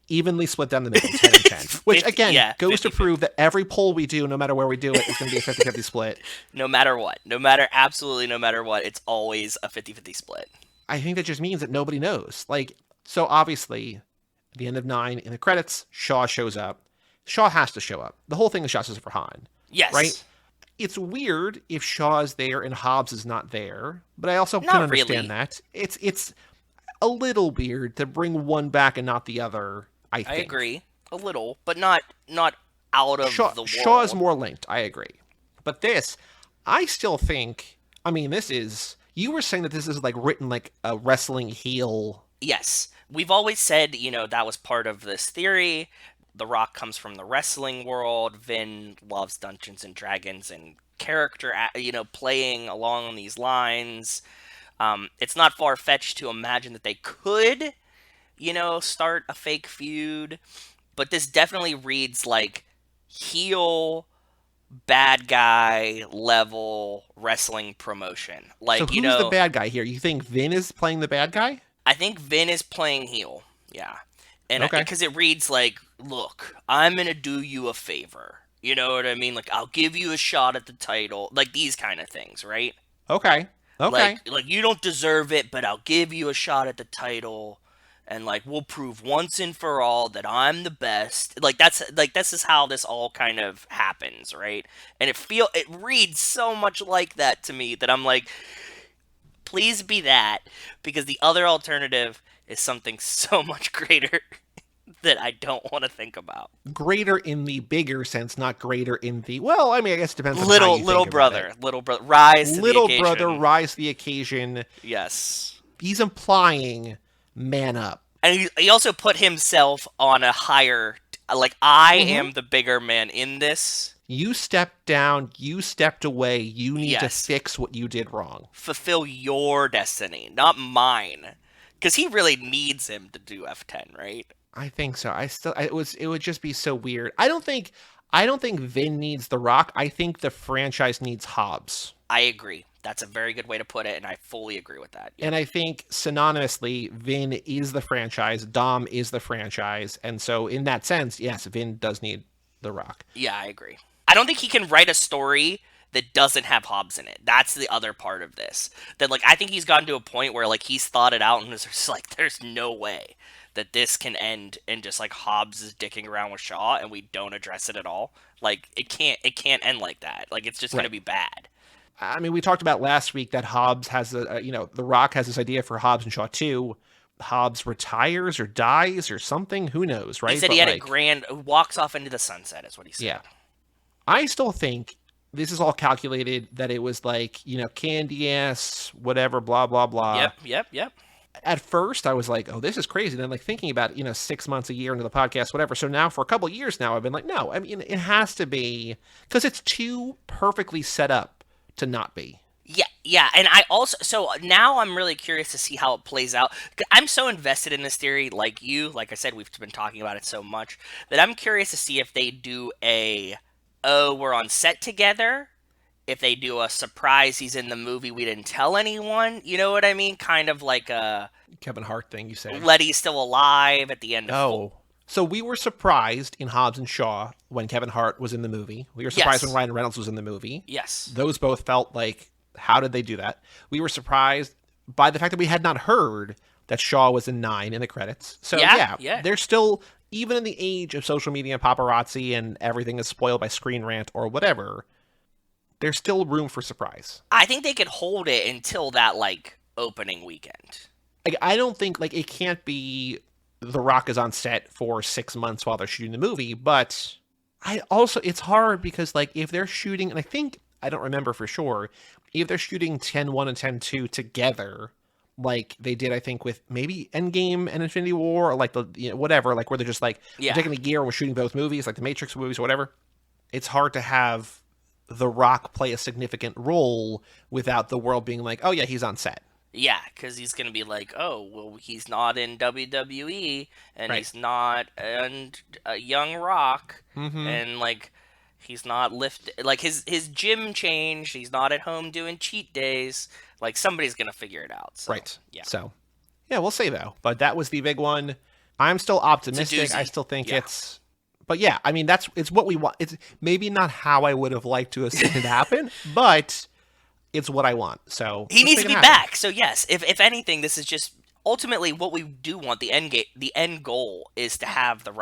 evenly split down the middle, 10 and 10. Which, again, goes 50, to prove that every poll we do, no matter where we do it, is going to be a 50-50 split. No matter what. Absolutely no matter what, it's always a 50-50 split. I think that just means that nobody knows. Like, so obviously, at the end of 9, in the credits, Shaw shows up. Shaw has to show up. The whole thing is Shaw's for Han. Yes. Right? It's weird if Shaw is there and Hobbs is not there, but I also can understand that. It's a little weird to bring one back and not the other, I think. I agree. A little, but not out of the world. Shaw is more linked, I agree. But this, I still think, I mean, this is, you were saying that this is like written like a wrestling heel. Yes. We've always said, that was part of this theory. The Rock comes from the wrestling world. Vin loves Dungeons and Dragons and character, playing along these lines. It's not far-fetched to imagine that they could, start a fake feud. But this definitely reads like heel, bad guy level wrestling promotion. Like, so who's the bad guy here? You think Vin is playing the bad guy? I think Vin is playing heel. Yeah. And because it reads like, look, I'm going to do you a favor. You know what I mean? Like, I'll give you a shot at the title. Like, these kind of things, right? Okay. Like, you don't deserve it, but I'll give you a shot at the title. And, like, we'll prove once and for all that I'm the best. Like, this is how this all kind of happens, right? And it reads so much like that to me that I'm like, please be that. Because the other alternative is something so much greater that I don't want to think about. Greater in the bigger sense, not greater in the, well, I mean, I guess it depends on how you think about it. Little brother, rise to the occasion. Little brother, rise to the occasion. Yes. He's implying man up. And he also put himself on a higher, like, I am the bigger man in this. You stepped down, you stepped away, you need to fix what you did wrong. Fulfill your destiny, not mine. Because he really needs him to do F10, right? I think so. It would just be so weird. I don't think Vin needs The Rock. I think the franchise needs Hobbs. I agree. That's a very good way to put it, and I fully agree with that. Yeah. And I think synonymously, Vin is the franchise, Dom is the franchise, and so in that sense, yes, Vin does need The Rock. Yeah, I agree. I don't think he can write a story that doesn't have Hobbs in it. That's the other part of this. That, like, I think he's gotten to a point where, like, he's thought it out and is just like, there's no way that this can end in just, like, Hobbs is dicking around with Shaw and we don't address it at all. Like, it can't end like that. Like, it's just going to be bad. I mean, we talked about last week that Hobbs has The Rock has this idea for Hobbs and Shaw 2. Hobbs retires or dies or something. Who knows, right? He said he had walks off into the sunset is what he said. Yeah. I still think this is all calculated, that it was like, candy ass, whatever, blah, blah, blah. Yep. At first, I was like, oh, this is crazy. Then, like, thinking about it, 6 months, a year into the podcast, whatever. So now for a couple of years now, I've been like, no, I mean, it has to be, because it's too perfectly set up to not be. Yeah. And I also, so now I'm really curious to see how it plays out. I'm so invested in this theory, like you. Like I said, we've been talking about it so much, that I'm curious to see if they do we're on set together. If they do a surprise, he's in the movie, we didn't tell anyone. You know what I mean? Kind of like a Kevin Hart thing, you say. Letty's still alive at the end of Oh. So we were surprised in Hobbs and Shaw when Kevin Hart was in the movie. We were surprised when Ryan Reynolds was in the movie. Yes. Those both felt like, how did they do that? We were surprised by the fact that we had not heard that Shaw was in 9 in the credits. So yeah. They're still, even in the age of social media and paparazzi and everything is spoiled by Screen Rant or whatever, there's still room for surprise. I think they could hold it until that, like, opening weekend. Like, I don't think, like, it can't be The Rock is on set for 6 months while they're shooting the movie, but it's hard because, like, if they're shooting, and I don't remember for sure, if they're shooting 10-1 and 10-2 together, like they did, I think, with maybe Endgame and Infinity War, or like whatever, like where they're just like, we're taking the gear and we're shooting both movies, like the Matrix movies or whatever. It's hard to have The Rock play a significant role without the world being like, oh yeah, he's on set. Yeah, because he's gonna be like, oh, well, he's not in WWE, and Right. he's not in Young Rock, Mm-hmm. and like, he's not like his gym changed. He's not at home doing cheat days. Like somebody's gonna figure it out. So Right. yeah, So, yeah, we'll see though. But that was the big one. I'm still optimistic. I still think it's. But yeah, I mean it's what we want. It's maybe not how I would have liked to have seen it happen, but it's what I want. So he needs to be back. So yes, if anything, this is just ultimately what we do want. The end goal is to have to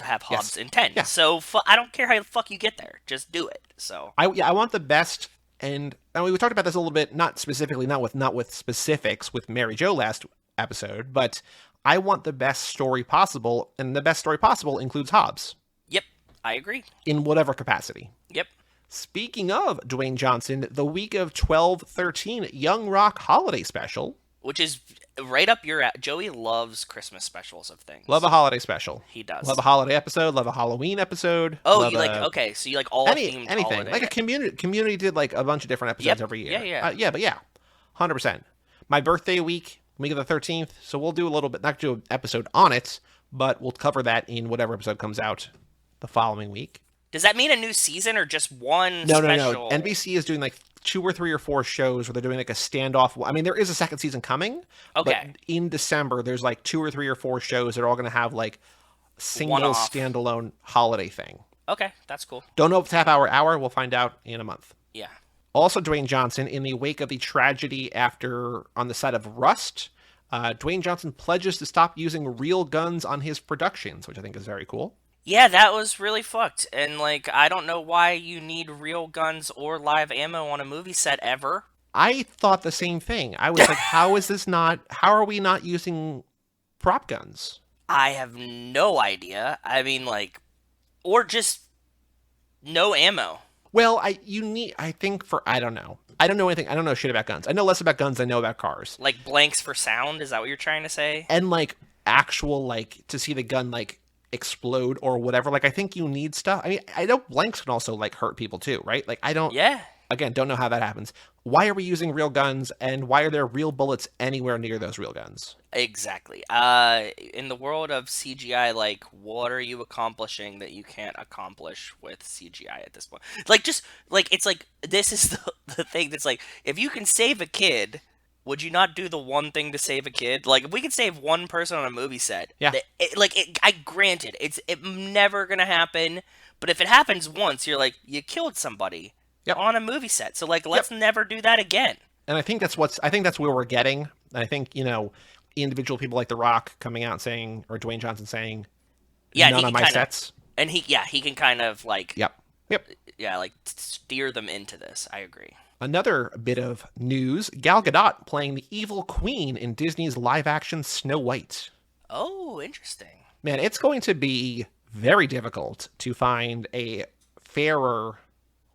have Hobbs in 10. Yeah. So I don't care how the fuck you get there, just do it. So I want the best. And we talked about this a little bit, not specifically, not with specifics with Mary Jo last episode, but I want the best story possible, and the best story possible includes Hobbs. Yep, I agree. In whatever capacity. Yep. Speaking of Dwayne Johnson, the week of 12/13 Young Rock Holiday Special. Which is right up your alley. Joey loves Christmas specials of things. Love a holiday special. He does. Love a holiday episode. Love a Halloween episode. Oh, you okay, so you like all themed anything. Holiday. Like a community did like a bunch of different episodes every year. Yeah. But 100%. My birthday week of the 13th, so we'll do a little bit, not do an episode on it, but we'll cover that in whatever episode comes out the following week. Does that mean a new season or just one special? No. NBC is doing like 2 or 3 or 4 shows where they're doing like a standoff. I mean, there is a second season coming. Okay. But in December, there's like 2 or 3 or 4 shows that are all going to have like single standalone holiday thing. Okay, that's cool. Don't know if it's hour. We'll find out in a month. Yeah. Also, Dwayne Johnson, in the wake of the tragedy on the set of Rust, Dwayne Johnson pledges to stop using real guns on his productions, which I think is very cool. Yeah, that was really fucked. And, like, I don't know why you need real guns or live ammo on a movie set ever. I thought the same thing. I was like, how are we not using prop guns? I have no idea. I mean, like, or just no ammo. Well, I don't know. I don't know anything. I don't know shit about guns. I know less about guns than I know about cars. Like blanks for sound? Is that what you're trying to say? And, like, actual, like, to see the gun, like, explode or whatever. Like, I think you need stuff. I mean, I know blanks can also like hurt people too, right? Like, I don't. Yeah. Again, don't know how that happens. Why are we using real guns, and why are there real bullets anywhere near those real guns? Exactly. In the world of CGI, like, what are you accomplishing that you can't accomplish with CGI at this point? Like, just like it's like this is the thing that's like, if you can save a kid, would you not do the one thing to save a kid? Like, if we could save one person on a movie set, yeah. I granted, it's never gonna happen. But if it happens once, you're like, you killed somebody on a movie set. So, like, let's never do that again. And I think that's where we're getting. And I think, individual people like The Rock coming out saying, or Dwayne Johnson saying, none of my sets. And he can kind of like, Yep. Yeah, like steer them into this. I agree. Another bit of news, Gal Gadot playing the evil queen in Disney's live-action Snow White. Oh, interesting. Man, it's going to be very difficult to find a fairer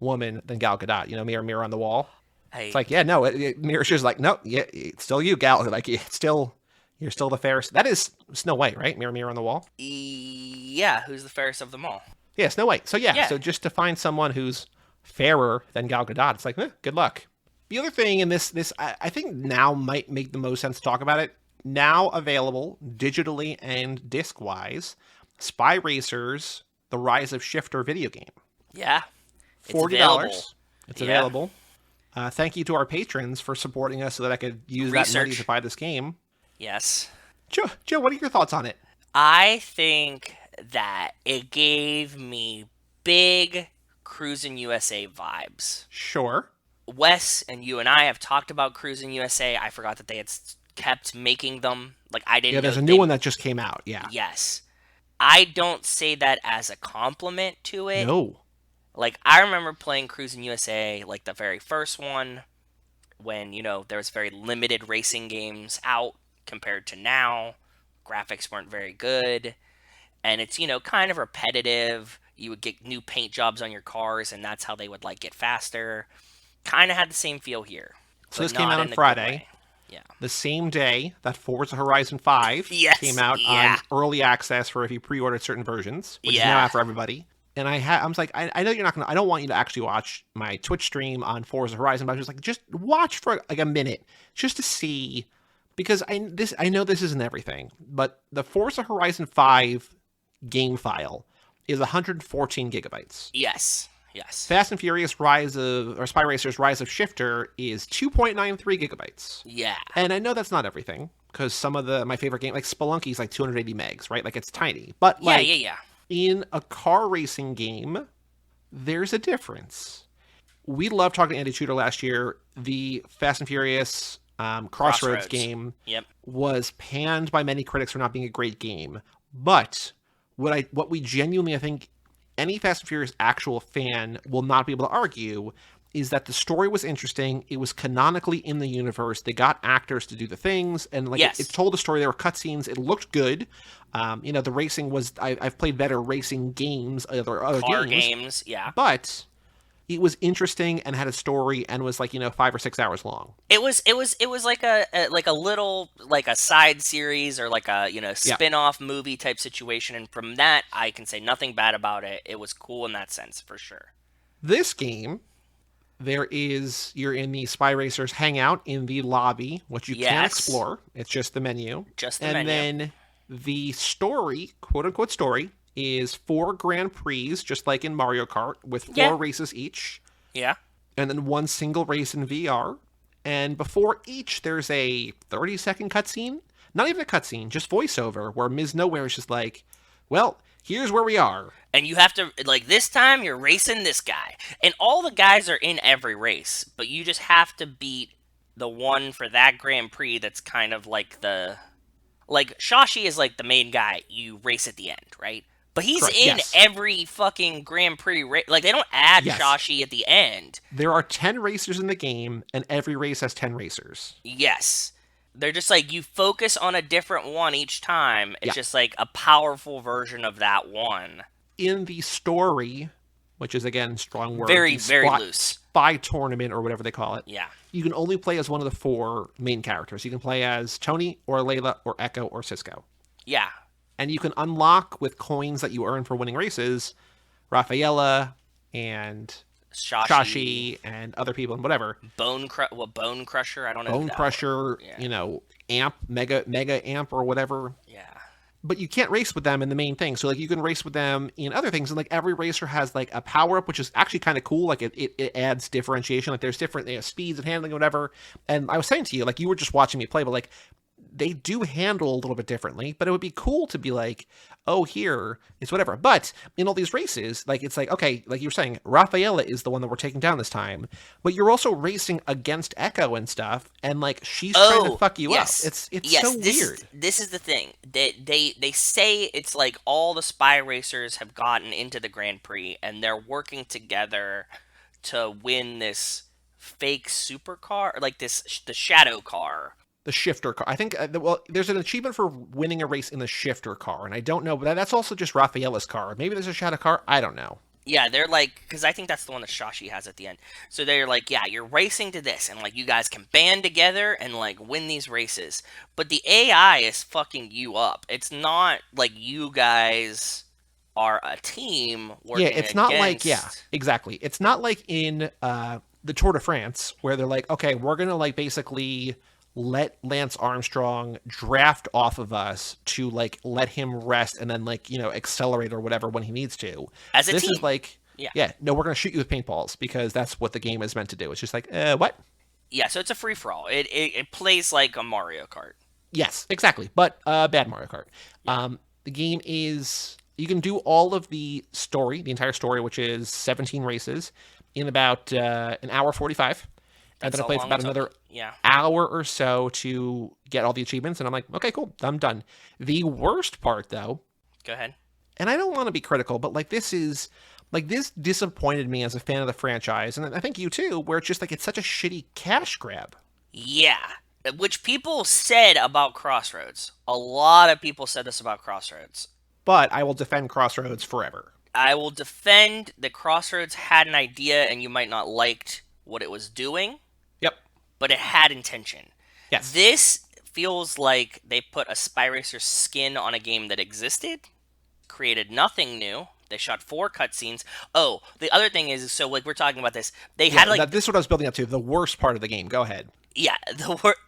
woman than Gal Gadot. Mirror, mirror on the wall. It's like, yeah, no, Mirror's just like, no, yeah, it's still you, Gal. Like, you're still the fairest. That is Snow White, right? Mirror, mirror on the wall. Yeah, who's the fairest of them all? Yeah, Snow White. So so just to find someone who's fairer than Gal Gadot, it's like, good luck. The other thing in this I think now might make the most sense to talk about it. Now available digitally and disc-wise, Spy Racers: The Rise of Shifter video game. Yeah. $40. It's available. Thank you to our patrons for supporting us so that I could use that money to buy this game. Yes. Joe, what are your thoughts on it? I think that it gave me big Cruisin' USA vibes. Sure. Wes and you and I have talked about Cruisin' USA. I forgot that they had kept making them. Like, I didn't know. Yeah, there's a new one that just came out. Yeah. Yes. I don't say that as a compliment to it. No. Like, I remember playing Cruisin' USA, like the very first one, when, there was very limited racing games out compared to now. Graphics weren't very good. And it's, kind of repetitive. You would get new paint jobs on your cars, and that's how they would, like, get faster. Kind of had the same feel here. So this came out on Friday. Yeah. The same day that Forza Horizon 5 came out on early access for if you pre-ordered certain versions, which is now out for everybody. And I was like, I know you're not gonna. I don't want you to actually watch my Twitch stream on Forza Horizon, but I was just like, just watch for like a minute, just to see, because I know this isn't everything, but the Forza Horizon 5 game file is 114 gigabytes. Yes. Fast and Furious Spy Racers Rise of Shifter is 2.93 gigabytes. Yeah. And I know that's not everything, because some of my favorite game, like Spelunky, is like 280 megs, right? Like it's tiny, but like in a car racing game, there's a difference. We loved talking to Andy Tudor last year. The Fast and Furious Crossroads game was panned by many critics for not being a great game. But what we genuinely, I think, any Fast and Furious actual fan will not be able to argue is that the story was interesting. It was canonically in the universe. They got actors to do the things, and like it told a story. There were cutscenes. It looked good. The racing was. I've played better racing games, other car games, yeah. But it was interesting and had a story and was like 5 or 6 hours long. It was like a little like a side series or like a spin-off movie type situation, and from that I can say nothing bad about it. It was cool in that sense for sure. This game, you're in the Spy Racers hangout in the lobby, which you can't explore. It's just the menu. And then the story, quote unquote story, is 4 Grand Prix, just like in Mario Kart, with 4 races each. Yeah. And then 1 single race in VR. And before each, there's a 30-second cutscene. Not even a cutscene, just voiceover, where Ms. Nowhere is just like, well, here's where we are. And you have to, like, this time you're racing this guy. And all the guys are in every race, but you just have to beat the one for that Grand Prix that's kind of like like, Shashi is like the main guy you race at the end, right? But he's in every fucking Grand Prix race. Like, they don't add Shashi at the end. There are 10 racers in the game, and every race has 10 racers. Yes. They're just like, you focus on a different one each time. It's just like a powerful version of that one. In the story, which is, again, strong word. Very loose. Spy tournament, or whatever they call it. Yeah. You can only play as one of the 4 main characters. You can play as Tony, or Layla, or Echo, or Cisco. Yeah. And you can unlock with coins that you earn for winning races, Rafaela and Shashi and other people and whatever. Bone Crusher, I don't know. Bone Crusher, Amp, Mega Amp or whatever. Yeah. But you can't race with them in the main thing. So like you can race with them in other things, and like every racer has like a power up, which is actually kind of cool. Like it adds differentiation. Like there's different speeds and handling or whatever. And I was saying to you, like you were just watching me play, but like they do handle a little bit differently, but it would be cool to be like, oh, here it's whatever. But in all these races, like it's like, okay, like you were saying, Rafaela is the one that we're taking down this time, but you're also racing against Echo and stuff, and like she's trying to fuck you up. It's so weird. This is the thing. They say it's like all the spy racers have gotten into the Grand Prix and they're working together to win this fake supercar, like the shadow car. The shifter car. I think, there's an achievement for winning a race in the shifter car, and I don't know, but that's also just Rafaela's car. Maybe there's a shadow car. I don't know. Yeah, they're like, because I think that's the one that Shashi has at the end. So they're like, yeah, you're racing to this, and like you guys can band together and like win these races. But the AI is fucking you up. It's not like you guys are a team working it's not like, exactly. It's not like in the Tour de France, where they're like, okay, we're going to like basically let Lance Armstrong draft off of us to like let him rest and then like accelerate or whatever when he needs to. As a this team. Is like no, we're gonna shoot you with paintballs because that's what the game is meant to do. It's just like what? Yeah, so it's a free for all. It plays like a Mario Kart. Yes, exactly, but bad Mario Kart. Yeah. The game is, you can do all of the entire story, which is 17 races, in about an hour 45. And then I played for about another hour or so to get all the achievements. And I'm like, okay, cool. I'm done. The worst part, though. Go ahead. And I don't want to be critical, but like this disappointed me as a fan of the franchise. And I think you too, where it's just like, it's such a shitty cash grab. Yeah. Which people said about Crossroads. A lot of people said this about Crossroads. But I will defend Crossroads forever. I will defend that Crossroads had an idea and you might not liked what it was doing. Yep. But it had intention. Yes. This feels like they put a Spy Racer skin on a game that existed, created nothing new, They shot 4 cutscenes. Oh, the other thing is, so like we're talking about this, they had like this is what I was building up to. The worst part of the game. Go ahead. Yeah,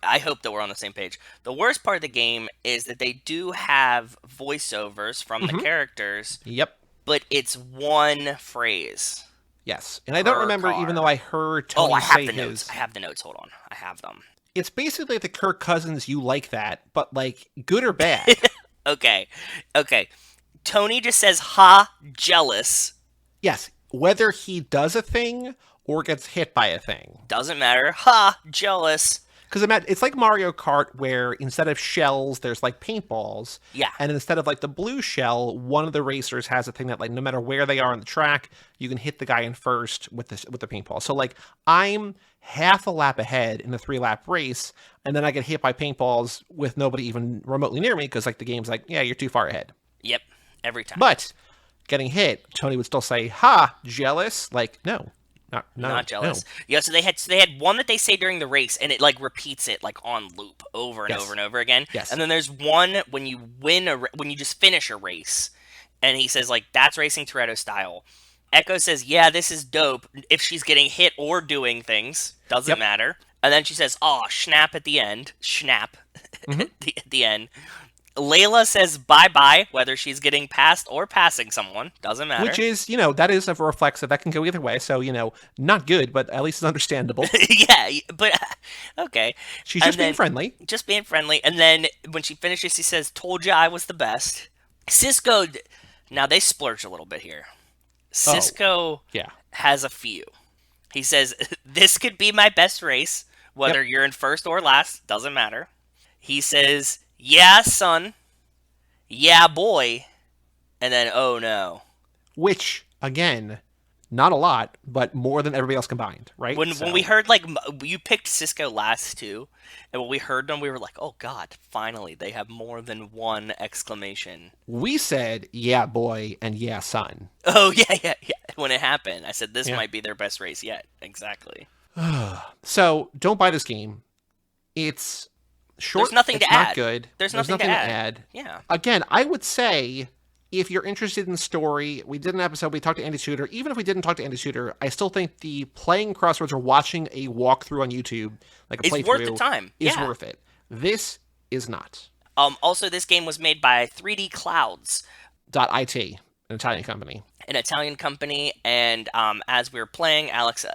I hope that we're on the same page. The worst part of the game is that they do have voiceovers from the characters. Yep. But it's one phrase. Yes, and I don't remember, even though I heard Tony say his... I have the notes. Hold on. I have them. It's basically the Kirk Cousins You Like That, but, like, good or bad. Okay. Tony just says, ha, jealous. Yes, whether he does a thing or gets hit by a thing. Doesn't matter. Ha, jealous. Because it's like Mario Kart, where instead of shells, there's like paintballs. Yeah. And instead of like the blue shell, one of the racers has a thing that, like, no matter where they are on the track, you can hit the guy in first with the paintball. So, like, I'm half a lap ahead in the 3-lap race, and then I get hit by paintballs with nobody even remotely near me because, like, the game's like, yeah, you're too far ahead. Yep, every time. But getting hit, Tony would still say, "Ha, jealous?" Like, no. Not jealous. No. Yeah, so they had one that they say during the race, and it like repeats it like on loop over and over and over again. Yes. And then there's one when you when you just finish a race, and he says like, "That's racing Toretto style." Echo says, "Yeah, this is dope." If she's getting hit or doing things, doesn't matter. And then she says, "Oh, snap at the end." Snap at the end. Layla says bye-bye, whether she's getting passed or passing someone. Doesn't matter. Which is, that is a reflexive. That can go either way. So, not good, but at least it's understandable. Yeah, but, okay. She's just being friendly. Just being friendly. And then when she finishes, she says, "Told ya I was the best." Cisco, now they splurge a little bit here. Cisco has a few. He says, "This could be my best race, whether you're in first or last. Doesn't matter." He says, "Yeah, son. Yeah, boy." And then, "Oh, no." Which, again, not a lot, but more than everybody else combined, right? When we heard, like, you picked Cisco last, too. And when we heard them, we were like, oh, God, finally, they have more than one exclamation. We said, "Yeah, boy," and "Yeah, son." Oh, yeah. When it happened, I said, this might be their best race yet. Exactly. So, don't buy this game. It's... short. There's nothing to add. Not good. There's nothing to add. Yeah. Again, I would say if you're interested in the story, we did an episode, we talked to Andy Shooter. Even if we didn't talk to Andy Shooter, I still think the playing Crossroads or watching a walkthrough on YouTube, like a playthrough, it's worth the time. Is worth it. This is not. Also, this game was made by 3D Clouds. .it, an Italian company. An Italian company, and as we were playing, Alex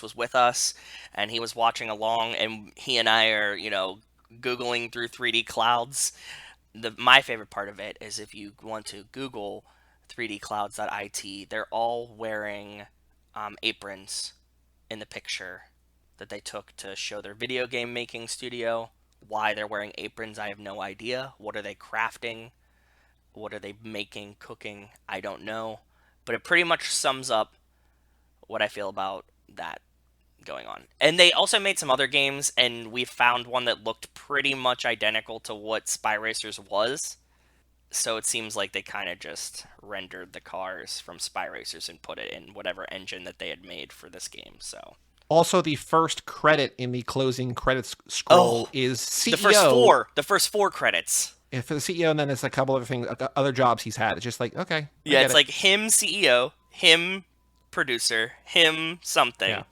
was with us, and he was watching along, and he and I are, Googling through 3D Clouds. My favorite part of it is if you want to Google 3dclouds.it, they're all wearing aprons in the picture that they took to show their video game making studio. Why they're wearing aprons, I have no idea. What are they crafting? What are they making, cooking? I don't know. But it pretty much sums up what I feel about that going on. And they also made some other games, and we found one that looked pretty much identical to what Spy Racers was. So it seems like they kind of just rendered the cars from Spy Racers and put it in whatever engine that they had made for this game. So also, the first credit in the closing credits scroll is CEO. The first four credits. Yeah, for the CEO, and then it's a couple other things, other jobs he's had. It's just like, okay. Yeah, it's like him CEO, him producer, him something. Yeah.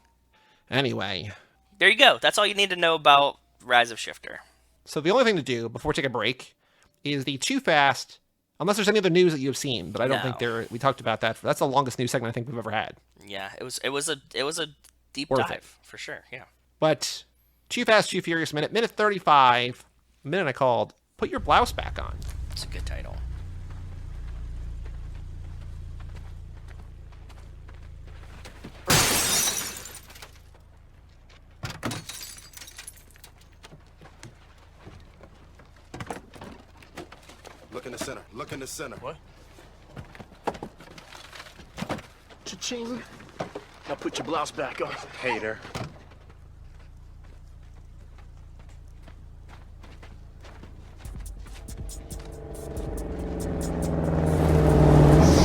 Anyway. There you go. That's all you need to know about Rise of Shifter. So the only thing to do before we take a break is the Too Fast, unless there's any other news that you have seen, but I don't think we talked about that. That's the longest news segment I think we've ever had. Yeah, it was a deep dive for sure. Yeah. But Too Fast, Too Furious minute 35, minute I called Put Your Blouse Back On. It's a good title. Look in the center. Look in the center. What? Cha-ching. Now put your blouse back on. Hater.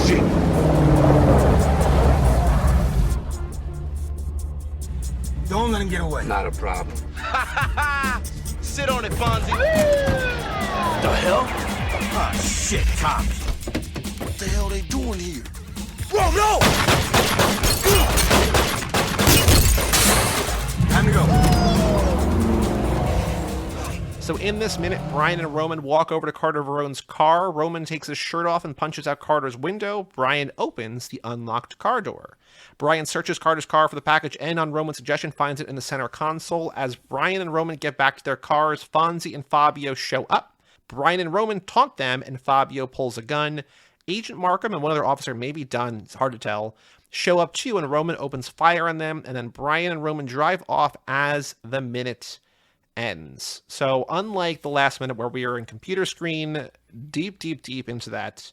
Shit. Don't let him get away. Not a problem. Sit on it, Fonzie. The hell? Ah, shit, cops. What the hell they doing here? Whoa, no! Time to go. So in this minute, Brian and Roman walk over to Carter Verone's car. Roman takes his shirt off and punches out Carter's window. Brian opens the unlocked car door. Brian searches Carter's car for the package and, on Roman's suggestion, finds it in the center console. As Brian and Roman get back to their cars, Fonzie and Fabio show up. Brian and Roman taunt them, and Fabio pulls a gun. Agent Markham and one other officer, maybe Dunn, it's hard to tell, show up too, and Roman opens fire on them, and then Brian and Roman drive off as the minute ends. So unlike the last minute where we were in computer screen, deep into that,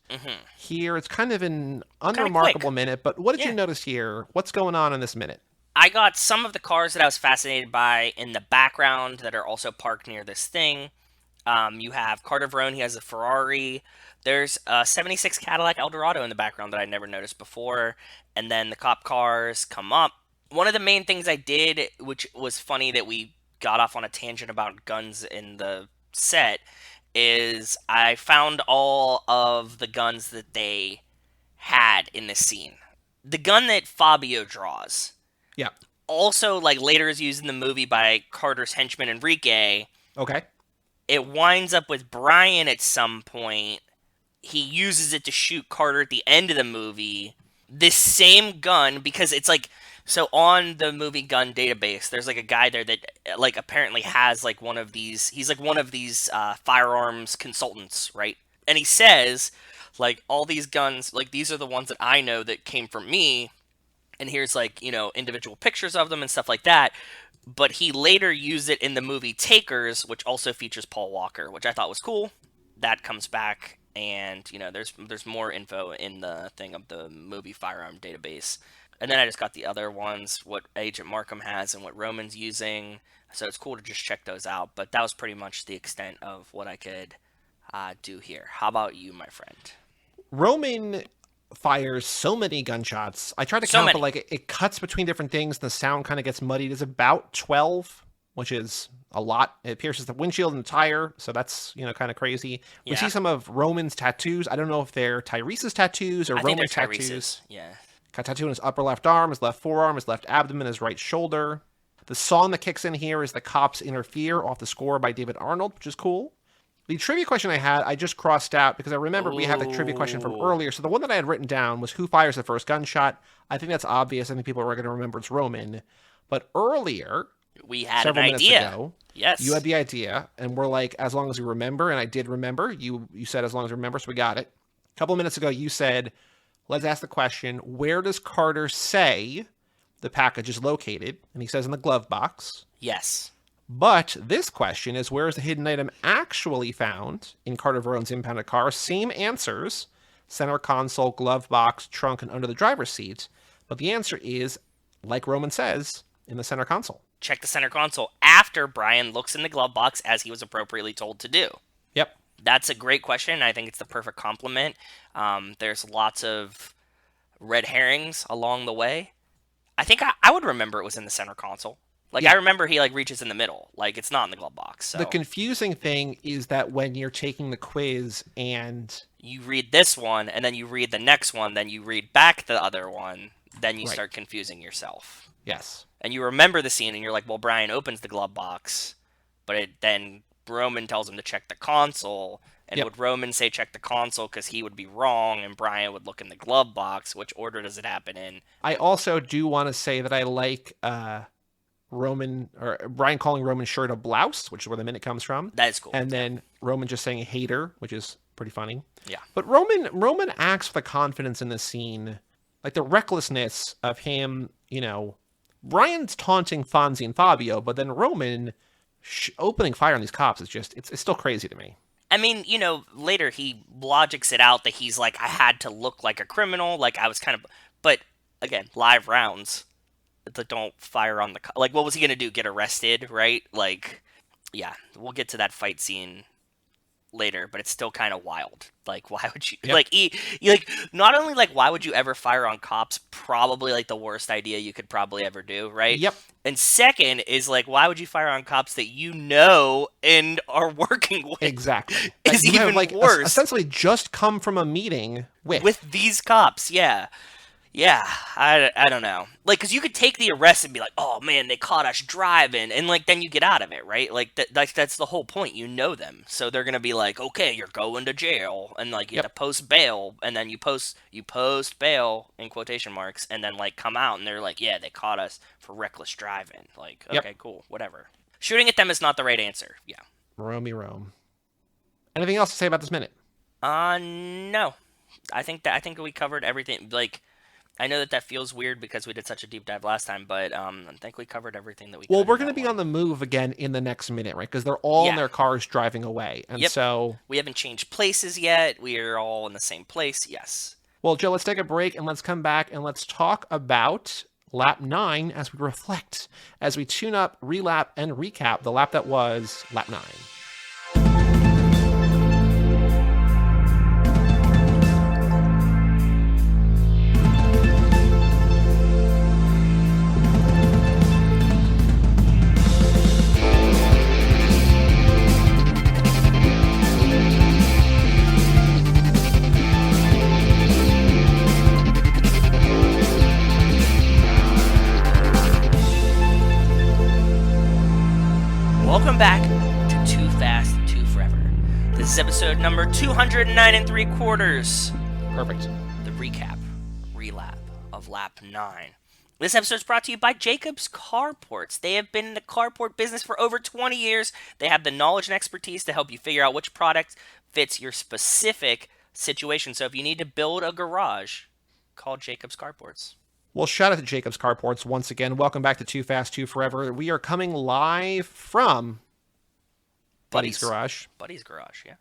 here it's kind of an unremarkable minute, but what did you notice here? What's going on in this minute? I got some of the cars that I was fascinated by in the background that are also parked near this thing. You have Carter Verone, he has a Ferrari. There's a 76 Cadillac Eldorado in the background that I never noticed before. And then the cop cars come up. One of the main things I did, which was funny that we got off on a tangent about guns in the set, is I found all of the guns that they had in this scene. The gun that Fabio draws. Yeah. Also, like, later is used in the movie by Carter's henchman Enrique. Okay. It winds up with Brian at some point. He uses it to shoot Carter at the end of the movie. This same gun, because it's like, so on the movie gun database, there's like a guy there that like apparently has like one of these, he's like one of these firearms consultants, right? And he says, like, all these guns, like, these are the ones that I know that came from me. And here's like, you know, individual pictures of them and stuff like that. But he later used it in the movie Takers, which also features Paul Walker, which I thought was cool. That comes back, and, you know, there's more info in the thing of the movie firearm database. And then I just got the other ones, what Agent Markham has and what Roman's using. So it's cool to just check those out. But that was pretty much the extent of what I could do here. How about you, my friend? Roman fires so many gunshots. I tried to count, but like it cuts between different things, and the sound kind of gets muddied. It's about 12, which is a lot. It pierces the windshield and the tire, so that's, you know, kind of crazy. We see some of Roman's tattoos. I don't know if they're Tyrese's tattoos or Roman's tattoos. Yeah. Got a tattoo on his upper left arm, his left forearm, his left abdomen, his right shoulder. The song that kicks in here is The Cops Interfere, off the score by David Arnold, which is cool. The trivia question I had, I just crossed out because I remembered we had the trivia question from earlier. So the one that I had written down was who fires the first gunshot. I think that's obvious. I think people are going to remember it's Roman. But earlier, we had several an idea. Minutes ago, yes, you had the idea, and we're like, as long as we remember, and I did remember. You said as long as we remember, so we got it. A couple of minutes ago, you said, let's ask the question, where does Carter say the package is located? And he says in the glove box. Yes. But this question is, where is the hidden item actually found in Carter Verone's impounded car? Same answers, center console, glove box, trunk, and under the driver's seat. But the answer is, like Roman says, in the center console. Check the center console after Brian looks in the glove box as he was appropriately told to do. Yep. That's a great question. I think it's the perfect compliment. There's lots of red herrings along the way. I think I would remember it was in the center console. Like, I remember he, like, reaches in the middle. Like, it's not in the glove box. So. The confusing thing is that when you're taking the quiz and you read this one, and then you read the next one, then you read back the other one, then you start confusing yourself. Yes. And you remember the scene, and you're like, well, Brian opens the glove box, but then Roman tells him to check the console. And would Roman say check the console because he would be wrong, and Brian would look in the glove box? Which order does it happen in? I also do want to say that I like Roman, or Brian calling Roman's shirt a blouse, which is where the minute comes from. That is cool. And then Roman just saying hater, which is pretty funny. Yeah. But Roman acts with a confidence in this scene, like the recklessness of him, you know, Brian's taunting Fonzie and Fabio, but then Roman opening fire on these cops is just, it's still crazy to me. I mean, you know, later he logics it out that he's like, I had to look like a criminal, like I was kind of, but again, live rounds. Don't fire on the... Like, what was he going to do? Get arrested, right? Like, yeah, we'll get to that fight scene later, but it's still kind of wild. Like, why would you... Yep. Like, not only, like, why would you ever fire on cops? Probably, like, the worst idea you could probably ever do, right? Yep. And second is, like, why would you fire on cops that you know and are working with? Exactly. Is even have, like, worse. Essentially just come from a meeting with these cops, yeah. Yeah, I don't know. Like, because you could take the arrest and be like, oh man, they caught us driving, and like then you get out of it, right? Like that's the whole point. You know them, so they're gonna be like, okay, you're going to jail, and like you have to post bail, and then you post bail in quotation marks, and then like come out, and they're like, yeah, they caught us for reckless driving. Like, okay, cool, whatever. Shooting at them is not the right answer. Yeah. Rome. Anything else to say about this minute? No. I think we covered everything. Like, I know that feels weird because we did such a deep dive last time, but I think we covered everything that we could. Well, we're going to be on the move again in the next minute, right? Because they're all in their cars driving away. And so... we haven't changed places yet. We are all in the same place, yes. Well, Joe, let's take a break and let's come back and let's talk about lap 9 as we reflect, as we tune up, relap, and recap the lap that was lap 9. Welcome back to Too Fast, Too Forever. This is episode number 209 3/4. Perfect. The recap, relap of lap 9. This episode is brought to you by Jacobs Carports. They have been in the carport business for over 20 years. They have the knowledge and expertise to help you figure out which product fits your specific situation. So if you need to build a garage, call Jacobs Carports. Well, shout out to Jacobs Carports once again. Welcome back to Too Fast, Too Forever. We are coming live from Buddy's Garage. Buddy's Garage, yeah.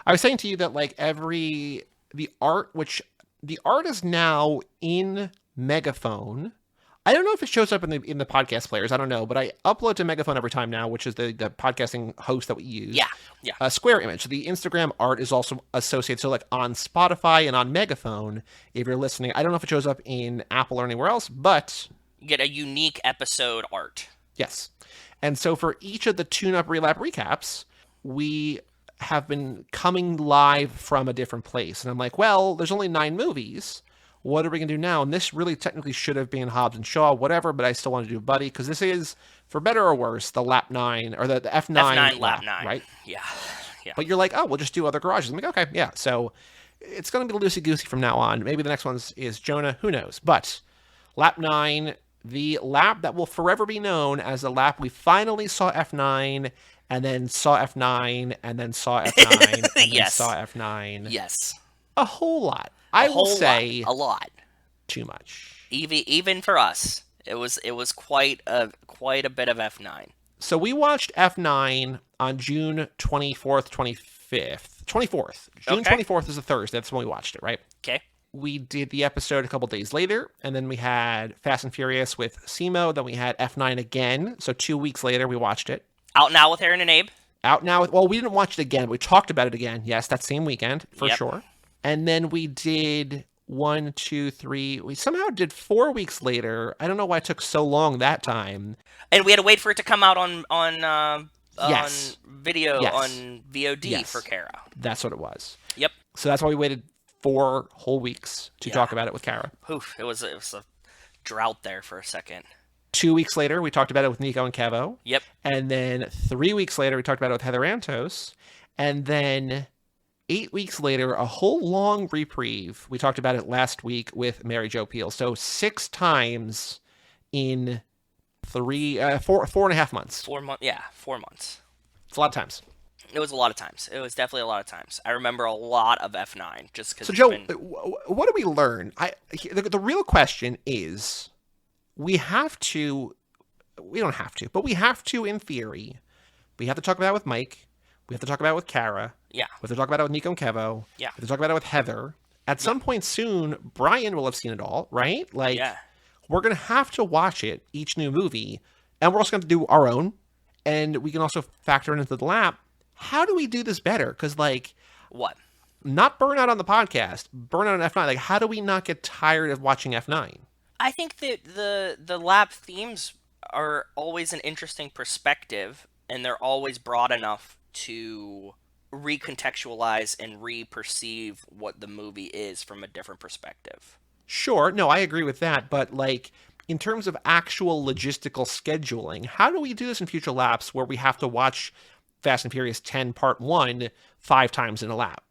I was saying to you that like the art is now in Megaphone. I don't know if it shows up in the podcast players. I don't know, but I upload to Megaphone every time now, which is the podcasting host that we use. Yeah. A square image. The Instagram art is also associated. So like on Spotify and on Megaphone, if you're listening, I don't know if it shows up in Apple or anywhere else, but you get a unique episode art. Yes. And so for each of the tune-up relap recaps, we have been coming live from a different place. And I'm like, well, there's only 9 movies. What are we going to do now? And this really technically should have been Hobbs and Shaw, whatever, but I still want to do Buddy, because this is, for better or worse, the lap 9, or the F9 lap 9. Right? Yeah. But you're like, oh, we'll just do other garages. I'm like, okay, yeah. So it's going to be loosey-goosey from now on. Maybe the next one is Jonah. Who knows? But lap 9, the lap that will forever be known as the lap we finally saw F9, and then saw F9, and then saw F9, and then saw F9. Yes. A whole lot. I will say a lot. Too much. Even for us, it was quite a bit of F9. So we watched F9 on June 24th, 24th. June 24th is a Thursday. That's when we watched it, right? Okay. We did the episode a couple days later, and then we had Fast and Furious with Simo. Then we had F9 again. So 2 weeks later, we watched it. Out Now with Aaron and Abe. Out Now with... Well, we didn't watch it again. We talked about it again. Yes, that same weekend, for sure. And then we did 1, 2, 3. We somehow did 4 weeks later. I don't know why it took so long that time. And we had to wait for it to come out on video, on VOD for Kara. That's what it was. Yep. So that's why we waited 4 whole weeks to talk about it with Kara. Oof, it was a drought there for a second. 2 weeks later, we talked about it with Nico and Kevo. Yep. And then 3 weeks later, we talked about it with Heather Antos. And then 8 weeks later, a whole long reprieve. We talked about it last week with Mary Jo Peel. So 6 times in 4.5 months. 4 months. Yeah, 4 months. It's a lot of times. It was a lot of times. It was definitely a lot of times. I remember a lot of F9 just because. So Joe, what do we learn? The real question is, we don't have to, but we have to, in theory, we have to talk about it with Mike. We have to talk about it with Kara. Yeah. We have to talk about it with Nico and Kevo. Yeah. We have to talk about it with Heather. At some point soon, Brian will have seen it all, right? Like, we're going to have to watch it, each new movie, and we're also going to do our own, and we can also factor it into the lap. How do we do this better? Because, like... What? Not burn out on the podcast, burn out on F9. Like, how do we not get tired of watching F9? I think that the lap themes are always an interesting perspective, and they're always broad enough to recontextualize and re-perceive what the movie is from a different perspective. Sure. No, I agree with that. But like, in terms of actual logistical scheduling, how do we do this in future laps where we have to watch Fast and Furious 10 Part 1 5 times in a lap?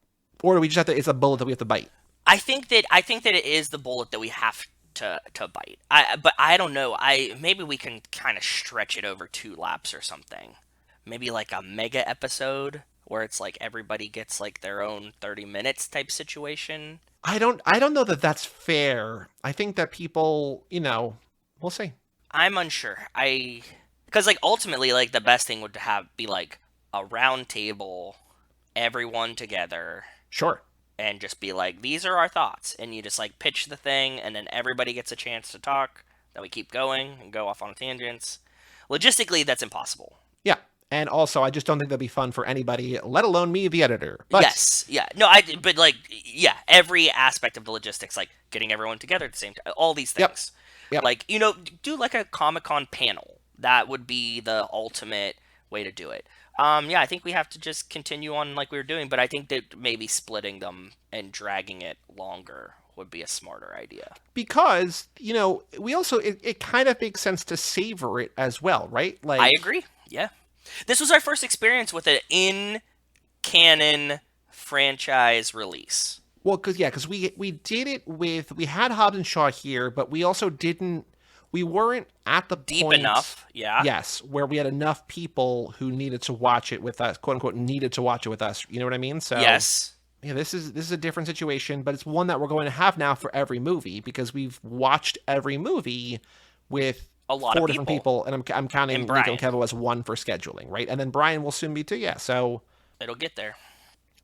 Or do we just have to, it's a bullet that we have to bite? I think that it is the bullet that we have to bite. But I don't know. Maybe we can kind of stretch it over 2 laps or something. Maybe like a mega episode where it's like everybody gets like their own 30 minutes type situation. I don't know that that's fair. I think that people, we'll see. I'm unsure. Because like ultimately, like the best thing would be like a round table, everyone together. Sure. And just be like, these are our thoughts. And you just like pitch the thing, and then everybody gets a chance to talk. Then we keep going and go off on tangents. Logistically, that's impossible. Yeah. And also, I just don't think that'd be fun for anybody, let alone me, the editor. But... Yes. Yeah. No, but like, yeah, every aspect of the logistics, like getting everyone together at the same time, all these things. Yep. Like, do like a Comic-Con panel. That would be the ultimate way to do it. Yeah, I think we have to just continue on like we were doing, but I think that maybe splitting them and dragging it longer would be a smarter idea. Because, we also, it kind of makes sense to savor it as well, right? Like, I agree. Yeah. This was our first experience with an in-canon franchise release. Well, because we did it with, we had Hobbs Shaw here, but we also we weren't at the deep point, enough, yeah. Yes, where we had enough people who needed to watch it with us, quote unquote, needed to watch it with us. You know what I mean? So yes, yeah, this is a different situation, but it's one that we're going to have now for every movie because we've watched every movie with a lot 4 of different people, and I'm counting Nico and Kevin as 1 for scheduling, right? And then Brian will soon be 2. Yeah, so it'll get there.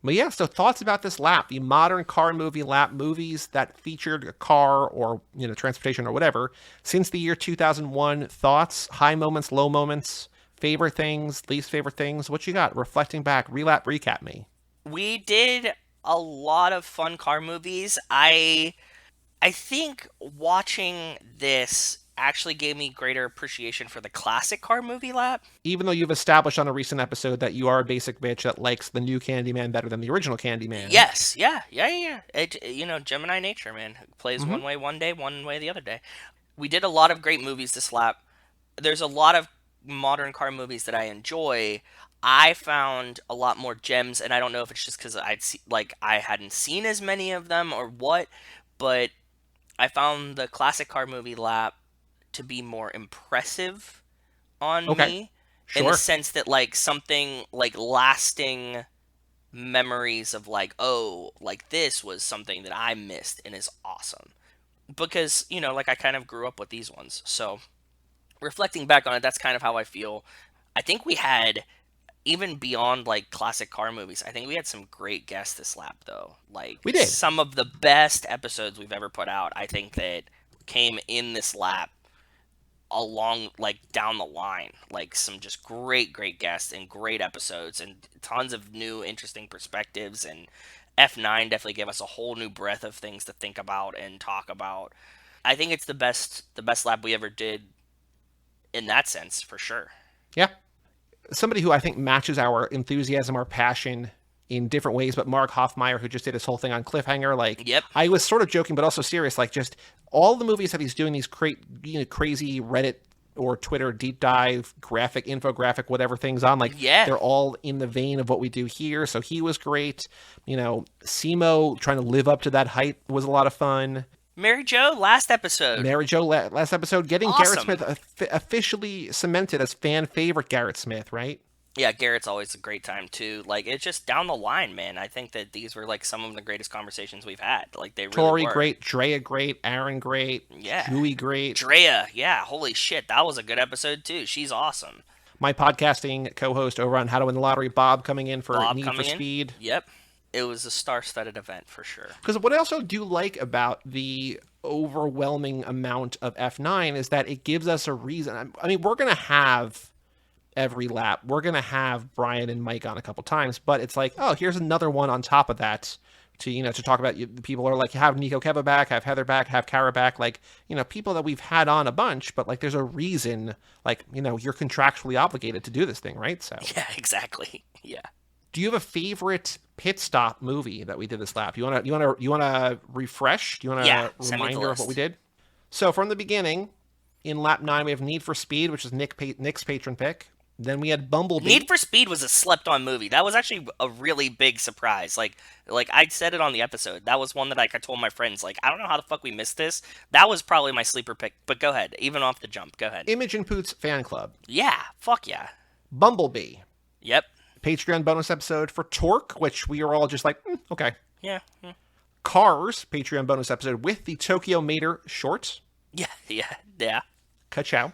But yeah, so thoughts about this lap, the modern car movie lap, movies that featured a car or, transportation or whatever, since the year 2001, thoughts, high moments, low moments, favorite things, least favorite things, what you got? Reflecting back, Relap, recap me. We did a lot of fun car movies. I think watching this actually gave me greater appreciation for the classic car movie lap. Even though you've established on a recent episode that you are a basic bitch that likes the new Candyman better than the original Candyman. Yes, yeah. It, Gemini nature, man. Plays one way one day, one way the other day. We did a lot of great movies this lap. There's a lot of modern car movies that I enjoy. I found a lot more gems, and I don't know if it's just because I hadn't seen as many of them or what, but I found the classic car movie lap to be more impressive on me, in the sense that like something like lasting memories of like, oh, like this was something that I missed and is awesome, because like I kind of grew up with these ones. So reflecting back on it, that's kind of how I feel. I think we had, even beyond like classic car movies, I think we had some great guests this lap though. Like we did some of the best episodes we've ever put out, I think, that came in this lap along, like down the line, like some just great guests and great episodes and tons of new interesting perspectives. And F9 definitely gave us a whole new breadth of things to think about and talk about. I think it's the best lap we ever did in that sense, for sure. Yeah. Somebody who I think matches our enthusiasm, our passion in different ways, but Mark Hoffmeyer, who just did his whole thing on Cliffhanger, like, yep. I was sort of joking, but also serious, like just all the movies that he's doing, these crazy Reddit or Twitter deep dive, graphic, infographic, whatever things on, like, they're all in the vein of what we do here. So he was great. Simo trying to live up to that height was a lot of fun. Mary Jo, last episode. Getting awesome. Garrett Smith officially cemented as fan favorite Garrett Smith, right? Yeah, Garrett's always a great time too. Like, it's just down the line, man. I think that these were like some of the greatest conversations we've had. Like, they really Tori were. Great, Drea great, Aaron great, yeah, Chewie great. Drea, yeah, holy shit, that was a good episode too. She's awesome. My podcasting co-host over on How to Win the Lottery, Bob, coming in for Need for Speed. Yep. It was a star-studded event for sure. Because what I also do like about the overwhelming amount of F9 is that it gives us a reason. I mean, we're going to have every lap. We're going to have Brian and Mike on a couple times, but it's like, oh, here's another one on top of that to talk about. People are like, have Nico Keva back, have Heather back, have Kara back. Like, people that we've had on a bunch, but like, there's a reason, like, you're contractually obligated to do this thing, right? So yeah, exactly. Yeah. Do you have a favorite pit stop movie that we did this lap? You wanna refresh? Do you want a reminder of what we did? So from the beginning, in lap 9, we have Need for Speed, which is Nick's patron pick. Then we had Bumblebee. Need for Speed was a slept-on movie. That was actually a really big surprise. Like I said it on the episode. That was one that I told my friends, like, I don't know how the fuck we missed this. That was probably my sleeper pick. But go ahead. Even off the jump. Go ahead. Imogen Poots Fan Club. Yeah. Fuck yeah. Bumblebee. Yep. Patreon bonus episode for Torque, which we are all just like, okay. Yeah. Cars, Patreon bonus episode with the Tokyo Mater short. Yeah. Ka-chow.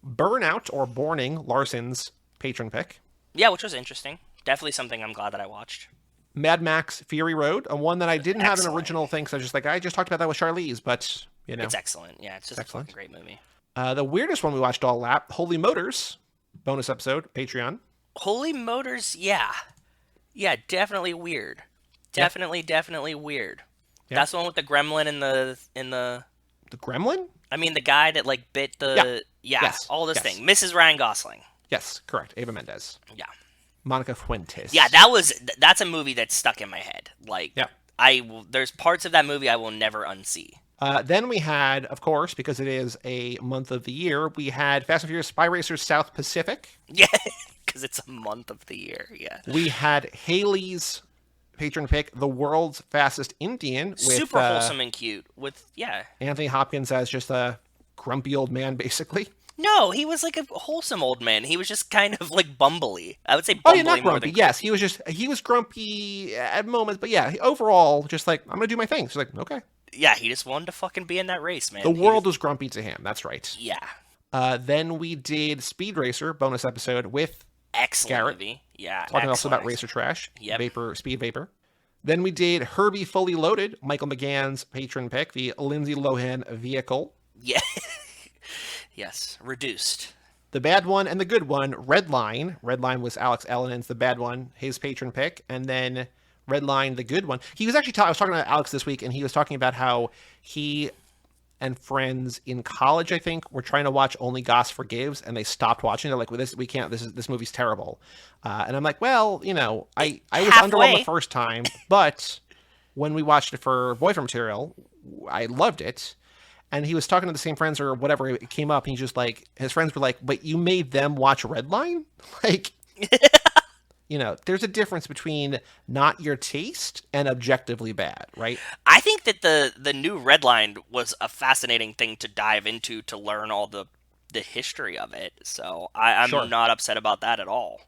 Burnout or Borning, Larson's patron pick. Yeah, which was interesting. Definitely something I'm glad that I watched. Mad Max Fury Road, one that I didn't have an original thing, so I just talked about that with Charlize, but, you know. It's excellent. Yeah, it's just a fucking great movie. The weirdest one we watched all lap, Holy Motors, bonus episode, Patreon. Holy Motors, yeah. Yeah, definitely weird. Definitely weird. Yeah. That's the one with the gremlin in the... The gremlin? I mean, the guy that, like, bit the... Yes. All this thing. Mrs. Ryan Gosling. Yes, correct. Ava Mendes. Yeah. Monica Fuentes. Yeah, that's a movie that's stuck in my head. Like, there's parts of that movie I will never unsee. Then we had, of course, because it is a month of the year, we had Fast and Furious Spy Racers South Pacific. Yeah, because it's a month of the year, yeah. We had Haley's patron pick, The World's Fastest Indian. With, super wholesome and cute. With, Anthony Hopkins as just a grumpy old man, basically. No, he was like a wholesome old man. He was just kind of like bumbly. I would say bumbly not more grumpy. than... Yes, he was grumpy at moments, but yeah, overall, just like, I'm going to do my thing. She's like, okay. Yeah, he just wanted to fucking be in that race, man. The world was grumpy to him. That's right. Yeah. Then we did Speed Racer bonus episode with Garrett. Movie. Yeah, talking also about racer trash. Yep. Speed Vapor. Then we did Herbie Fully Loaded, Michael McGann's patron pick, the Lindsay Lohan vehicle. Yeah. Yes, reduced. The bad one and the good one, Redline. Redline was Alex Ellen's the bad one, his patron pick. And then Redline, the good one. He was actually I was talking to Alex this week, and he was talking about how he and friends in college, I think, were trying to watch Only Goss Forgives, and they stopped watching. They're like, well, we can't. This movie's terrible. And I'm like, well, you know, I was underwhelmed the first time, but when we watched it for Boyfriend Material, I loved it. And he was talking to the same friends or whatever, it came up, and he's just like, his friends were like, but you made them watch Redline? Like, you know, there's a difference between not your taste and objectively bad, right? I think that the new Redline was a fascinating thing to dive into to learn all the history of it. So I'm not upset about that at all.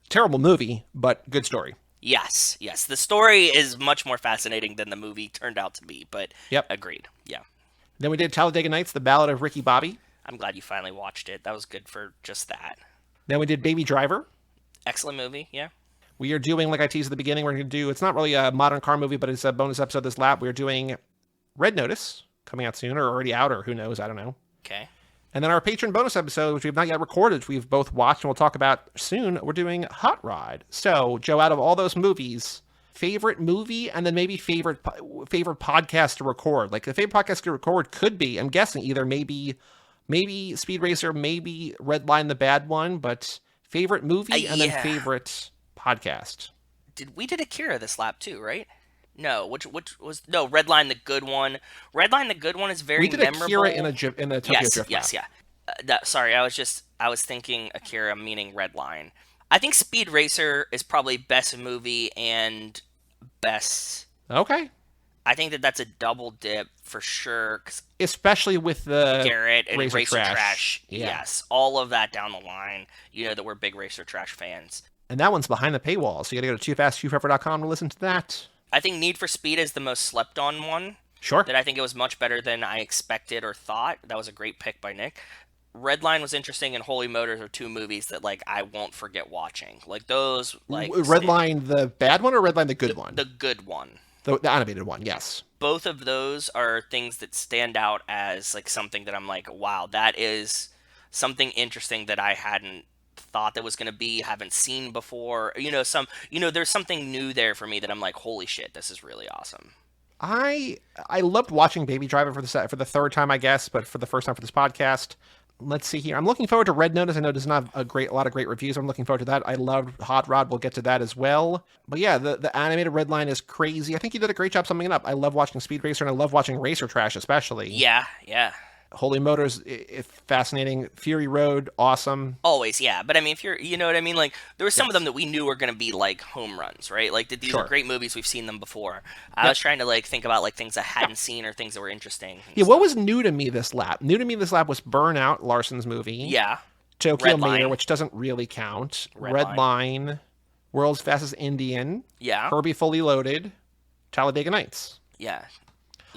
Terrible movie, but good story. Yes. The story is much more fascinating than the movie turned out to be, but agreed. Yeah. Then we did Talladega Nights, The Ballad of Ricky Bobby. I'm glad you finally watched it. That was good for just that. Then we did Baby Driver. Excellent movie, yeah. We are doing, like I teased at the beginning, we're going to do, it's not really a modern car movie, but it's a bonus episode this lap. We're doing Red Notice, coming out soon, or already out, or who knows, I don't know. Okay. And then our patron bonus episode, which we have not yet recorded, which we've both watched and we'll talk about soon, we're doing Hot Rod. So, Joe, out of all those movies, favorite movie, and then maybe favorite podcast to record. Like, the favorite podcast to record could be, I'm guessing, either maybe Speed Racer, maybe Redline, the bad one, but favorite movie and then favorite podcast. We did Akira this lap too, right? No, which was Redline, the good one. Redline, the good one is very memorable. We did Akira in the Tokyo Drift lap. Yes. Sorry, I was thinking Akira meaning Redline. I think Speed Racer is probably best movie and best. Okay. I think that's a double dip for sure. Especially with the Garrett and Racer Trash. Yeah. Yes, all of that down the line. You know that we're big Racer Trash fans. And that one's behind the paywall, so you gotta go to toofast2forever.com to listen to that. I think Need for Speed is the most slept on one. Sure. That I think it was much better than I expected or thought. That was a great pick by Nick. Redline was interesting, and Holy Motors are two movies that like I won't forget watching. Like those, like Redline the bad one or Redline the good one? The good one. The animated one, yes. Both of those are things that stand out as like something that I'm like, wow, that is something interesting that I hadn't thought that was going to be, haven't seen before. There's something new there for me that I'm like, holy shit, this is really awesome. I loved watching Baby Driver for the third time, I guess, but for the first time for this podcast. let's see here. I'm looking forward to Red Notice. I know it does not have a lot of great reviews. I'm looking forward to that. I loved Hot Rod. We'll get to that as well. But yeah, the animated Red Line is crazy. I think you did a great job summing it up. I love watching Speed Racer, and I love watching Racer Trash especially. Yeah. Holy Motors, fascinating. Fury Road, awesome. Always, yeah. But I mean, if you know what I mean? Like, there were some of them that we knew were going to be like home runs, right? Like, these are great movies. We've seen them before. I was trying to like think about like things I hadn't seen or things that were interesting. Yeah, what was new to me this lap? New to me this lap was Burnout, Larson's movie. Yeah. Tokyo Mater, which doesn't really count. Red Line, World's Fastest Indian. Yeah. Herbie Fully Loaded, Talladega Nights. Yeah.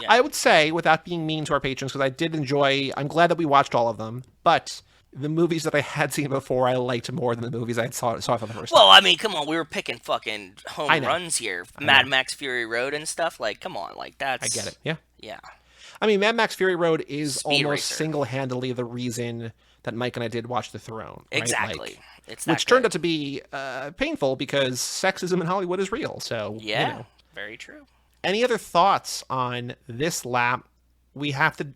I would say, without being mean to our patrons, because I did enjoy, I'm glad that we watched all of them, but the movies that I had seen before I liked more than the movies I saw for the first time. Well, I mean, come on, we were picking fucking home runs here. Mad Max Fury Road and stuff. Like, come on, like that's... I get it, yeah. Yeah. I mean, Mad Max Fury Road is Speed almost Racer. Single-handedly the reason that Mike and I did watch The Throne. Right? Exactly. Like, which turned out to be painful because sexism in Hollywood is real, so, yeah, very true. Any other thoughts on this lap? We have to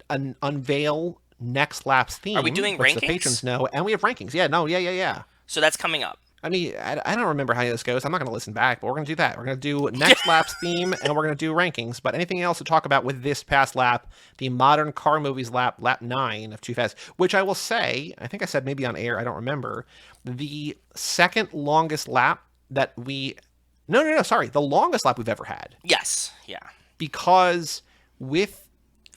unveil next lap's theme. Are we doing rankings? The patrons know, and we have rankings. Yeah. So that's coming up. I mean, I don't remember how this goes. I'm not going to listen back, but we're going to do that. We're going to do next lap's theme, and we're going to do rankings. But anything else to talk about with this past lap, the modern car movies lap 9 of Too Fast, which I will say, I think I said maybe on air, I don't remember, the second longest lap that we... No, sorry. The longest lap we've ever had. Yes, yeah. Because with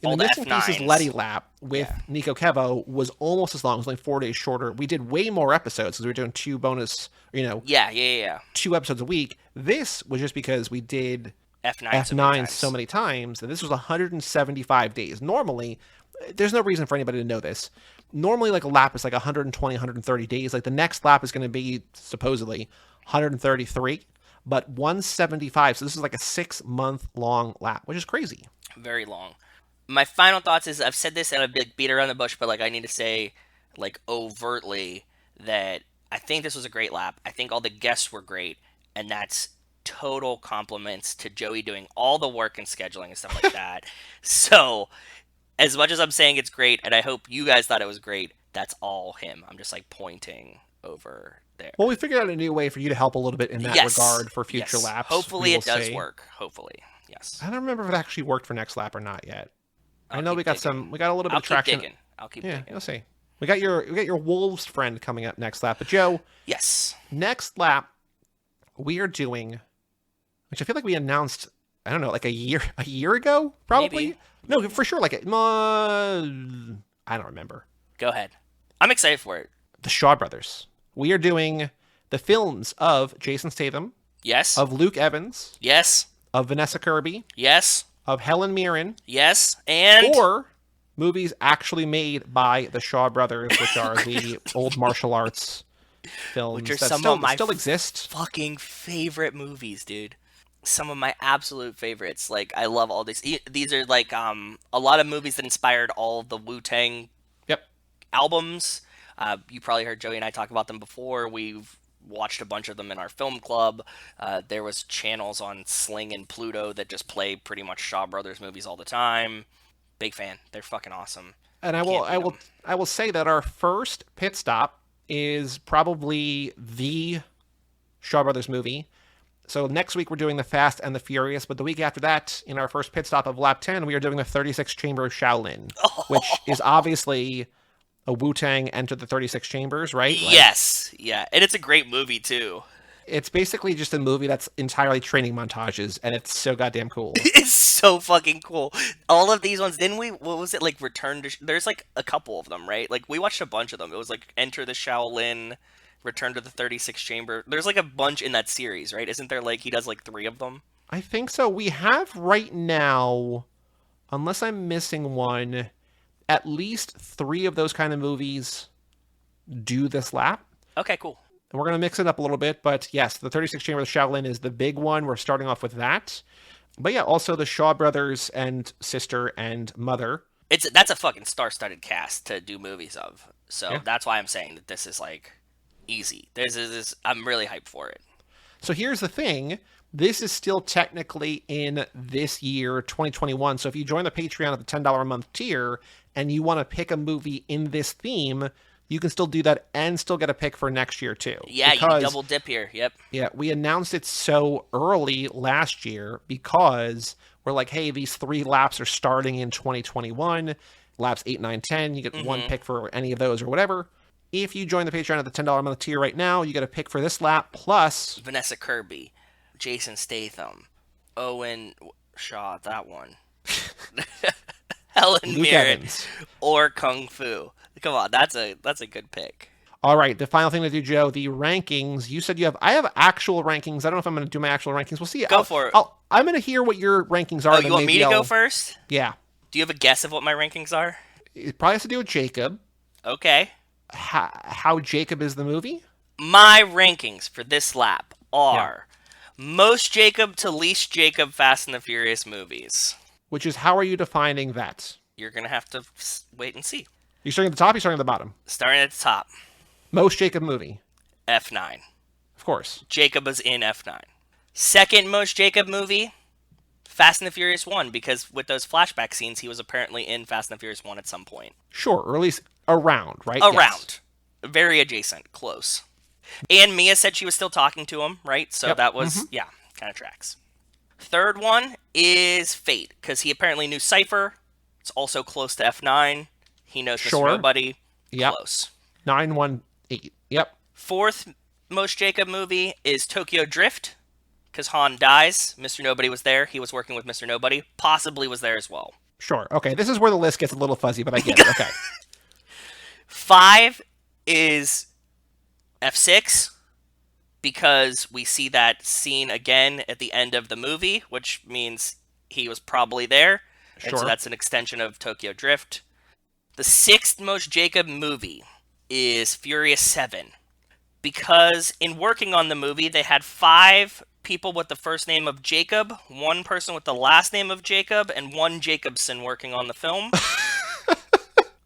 in all the the Missing F9s. Pieces Letty lap with Nico Kevo was almost as long. It was only 4 days shorter. We did way more episodes because we were doing 2 bonus, Yeah. 2 episodes a week. This was just because we did F9 so many times that this was 175 days. Normally, there's no reason for anybody to know this. Normally, like a lap is like 120, 130 days. Like the next lap is going to be supposedly 133. But 175, so this is like a 6-month long lap, which is crazy. Very long. My final thoughts is, I've said this and I've beat around the bush, but like I need to say like overtly that I think this was a great lap. I think all the guests were great, and that's total compliments to Joey doing all the work and scheduling and stuff like that. So as much as I'm saying it's great, and I hope you guys thought it was great, that's all him. I'm just like pointing over there. Well, we figured out a new way for you to help a little bit in that regard for future laps. Hopefully it does work. Hopefully, yes. I don't remember if it actually worked for next lap or not yet. I know we got a little bit of traction. I'll keep digging. You'll see. We got your Wolves friend coming up next lap. But Joe, yes, next lap we are doing, which I feel like we announced, I don't know, like a year ago, probably. Maybe. No, for sure. Like I don't remember. Go ahead. I'm excited for it. The Shaw Brothers. We are doing the films of Jason Statham. Yes. Of Luke Evans. Yes. Of Vanessa Kirby. Yes. Of Helen Mirren. Yes. And... Or movies actually made by the Shaw Brothers, which are the old martial arts films which are that some of my still exist. Fucking favorite movies, dude. Some of my absolute favorites. Like, I love all these. These are like a lot of movies that inspired all of the Wu-Tang albums. You probably heard Joey and I talk about them before. We've watched a bunch of them in our film club. There was channels on Sling and Pluto that just play pretty much Shaw Brothers movies all the time. Big fan. They're fucking awesome. And I will say that our first pit stop is probably the Shaw Brothers movie. So next week we're doing The Fast and the Furious, but the week after that, in our first pit stop of lap 10, we are doing the 36 Chamber of Shaolin, which is obviously a Wu-Tang Enter the 36 Chambers, right? Yes. Yeah. And it's a great movie, too. It's basically just a movie that's entirely training montages, and it's so goddamn cool. It's so fucking cool. All of these ones, didn't we? What was it, like Return to... There's like a couple of them, right? Like, we watched a bunch of them. It was like Enter the Shaolin, Return to the 36 Chamber. There's like a bunch in that series, right? Isn't there like... He does like 3 of them? I think so. We have right now, unless I'm missing one, at least 3 of those kind of movies do this lap. Okay, cool. And we're going to mix it up a little bit, but yes, the 36 Chamber of Shaolin is the big one. We're starting off with that. But yeah, also the Shaw Brothers and sister and mother. That's a fucking star-studded cast to do movies of. So that's why I'm saying that this is like easy. I'm really hyped for it. So here's the thing. This is still technically in this year, 2021. So if you join the Patreon at the $10 a month tier and you want to pick a movie in this theme, you can still do that and still get a pick for next year too. Yeah, because, you double dip here. Yep. Yeah, we announced it so early last year because we're like, hey, these 3 laps are starting in 2021. Laps 8, 9, 10. You get one pick for any of those or whatever. If you join the Patreon at the $10 a month tier right now, you get a pick for this lap plus Vanessa Kirby, Jason Statham, Owen Shaw, that one. Helen Luke Mirren, Evans. Or Kung Fu. Come on, that's a good pick. All right, the final thing to do, Joe, the rankings. You said I have actual rankings. I don't know if I'm going to do my actual rankings. We'll see. Go for it. I'm going to hear what your rankings are. Oh, you want me to go first? Yeah. Do you have a guess of what my rankings are? It probably has to do with Jacob. Okay. How Jacob is the movie? My rankings for this lap are most Jacob to least Jacob Fast and the Furious movies. Which is, how are you defining that? You're going to have to wait and see. You're starting at the top, you're starting at the bottom? Starting at the top. Most Jacob movie? F9. Of course. Jacob is in F9. Second most Jacob movie, Fast and the Furious 1, because with those flashback scenes, he was apparently in Fast and the Furious 1 at some point. Sure, or at least around, right? Around. Yes. Very adjacent. Close. And Mia said she was still talking to him, right? So that was, kind of tracks. Third one is Fate, because he apparently knew Cypher. It's also close to F9. He knows Mr. Nobody. Yep. Close. 918. Yep. Fourth most Jacob movie is Tokyo Drift, because Han dies. Mr. Nobody was there. He was working with Mr. Nobody. Possibly was there as well. Sure. Okay, this is where the list gets a little fuzzy, but I get it. Okay. 5 is F6, because we see that scene again at the end of the movie, which means he was probably there. Sure. And so that's an extension of Tokyo Drift. The 6th most Jacob movie is Furious 7, because in working on the movie, they had 5 people with the first name of Jacob, 1 person with the last name of Jacob, and 1 Jacobson working on the film.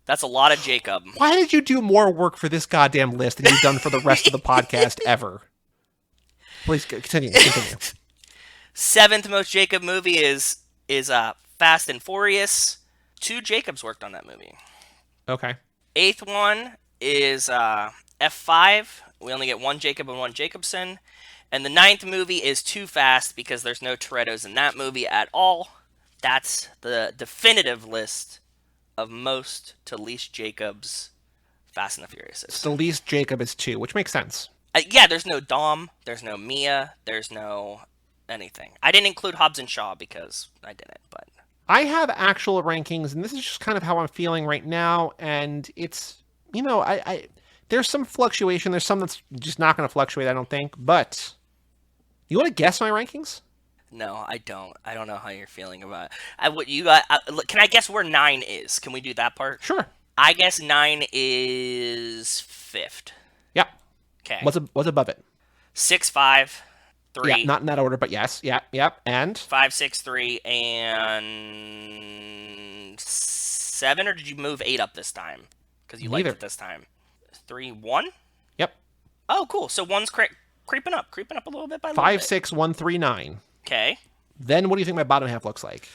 That's a lot of Jacob. Why did you do more work for this goddamn list than you've done for the rest of the podcast ever? Please continue. 7th most Jacob movie is Fast and Furious. 2 Jacobs worked on that movie. Okay. 8th one is F5. We only get 1 Jacob and 1 Jacobson. And the 9th movie is Too Fast, because there's no Toretto's in that movie at all. That's the definitive list of most to least Jacobs Fast and the Furious. So the least Jacob is 2, which makes sense. There's no Dom, there's no Mia, there's no anything. I didn't include Hobbs and Shaw because I didn't, but... I have actual rankings, and this is just kind of how I'm feeling right now, and it's, there's some fluctuation. There's some that's just not going to fluctuate, I don't think, but you want to guess my rankings? No, I don't. I don't know how you're feeling about it. Can I guess where 9 is? Can we do that part? Sure. I guess 9 is 5th. Yep. Okay. What's above it? 6, 5, 3. Yeah, not in that order, but yes. Yep. And 5, 6, 3, and 7. Or did you move 8 up this time? Because you liked it this time. 3, 1. Yep. Oh, cool. So 1's creeping up a little bit by 5, 6, 1, 3, 9. Okay. Then what do you think my bottom half looks like?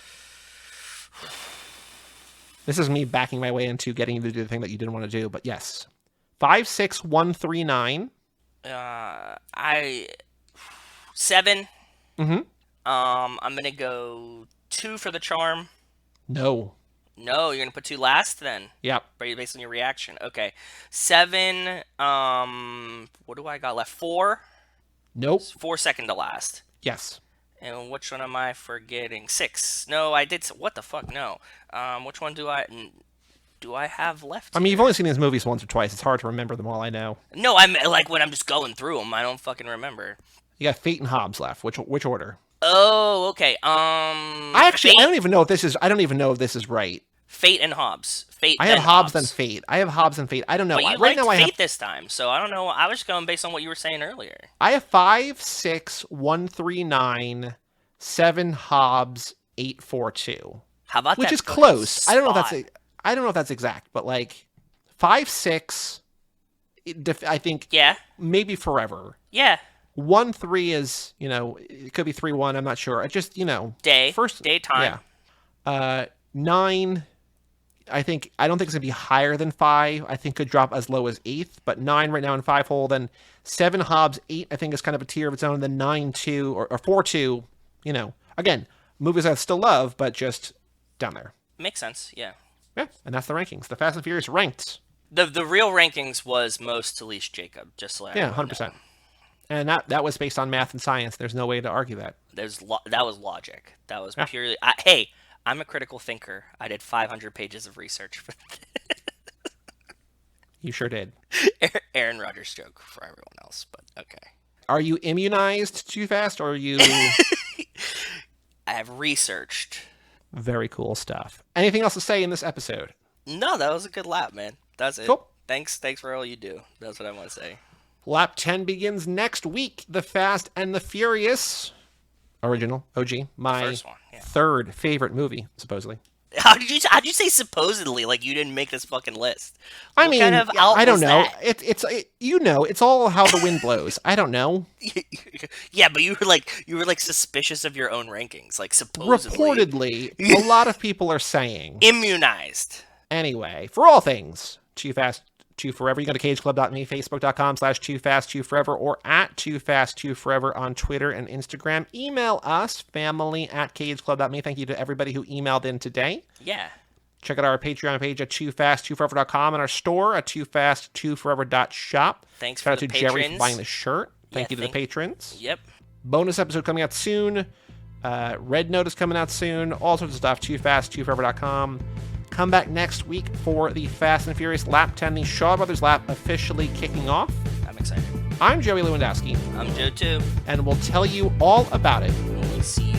This is me backing my way into getting you to do the thing that you didn't want to do, but yes. 5, 6, 1, 3, 9. 7. Mm-hmm. I'm gonna go 2 for the charm. No, you're gonna put 2 last then? Yep. Based on your reaction. Okay. 7, what do I got left? 4? Nope. 4 second to last. Yes. And which one am I forgetting? 6. No, I did. What the fuck? No. Which one do I have left? I mean, you've only seen these movies once or twice. It's hard to remember them all, I know. No, I'm like when I'm just going through them, I don't fucking remember. You got Fate and Hobbs left. Which order? Oh, okay. I don't even know if this is right. Fate and Hobbs. I have Hobbs then Fate. I have Hobbs and Fate. I don't know. But you liked Fate this time, so I don't know. I was just going based on what you were saying earlier. I have 5, 6, 1, 3, 9, 7 Hobbs, 8, 4, 2. How about that? Which is close. Spot. I don't know if that's exact, but like 5, 6. I think. Yeah. Maybe forever. Yeah. 1-3 is, it could be 3-1. I'm not sure. I just, day time. Yeah. 9. I don't think it's going to be higher than 5. I think could drop as low as 8th, but 9 right now in 5 hole. Then 7 Hobbs, 8 I think is kind of a tier of its own. Then 9-2 or 4-2. Again, movies I still love, but just down there. Makes sense. Yeah. Yeah, and that's the rankings. The Fast and Furious ranked. The real rankings was most to least Jacob. Just so 100%. And that was based on math and science. There's no way to argue that. That was logic. That was purely. Hey, I'm a critical thinker. I did 500 pages of research for this. You sure did. Aaron Rodgers joke for everyone else, but okay. Are you immunized too fast, or are you? I have researched. Very cool stuff. Anything else to say in this episode? No, that was a good lap, man. That's it. Cool. Thanks for all you do. That's what I want to say. Lap 10 begins next week. The Fast and the Furious. Original, OG. My first one, yeah. Third favorite movie, supposedly. How'd you say supposedly? Like you didn't make this fucking list. I mean, I don't know. It's all how the wind blows. I don't know. Yeah, but you were like suspicious of your own rankings, like supposedly. Reportedly, a lot of people are saying immunized. Anyway, for all things Too Fast, Too Forever, you go to cageclub.me, facebook.com/TooFastTooForever, or at TooFastTooForever on Twitter and Instagram. Email us, family@cageclub.me. Thank you to everybody who emailed in today. Yeah. Check out our Patreon page at TooFastTooForever.com and our store at TooFastTooForever.shop. Thanks Shout out to to Jerry for buying the shirt. Thank you to the patrons. Yep. Bonus episode coming out soon. Red Notice coming out soon. All sorts of stuff. TooFastTooForever.com. Come back next week for the Fast and Furious Lap 10, the Shaw Brothers lap officially kicking off. I'm excited. I'm Joey Lewandowski. I'm Joe too. And we'll tell you all about it. We'll see you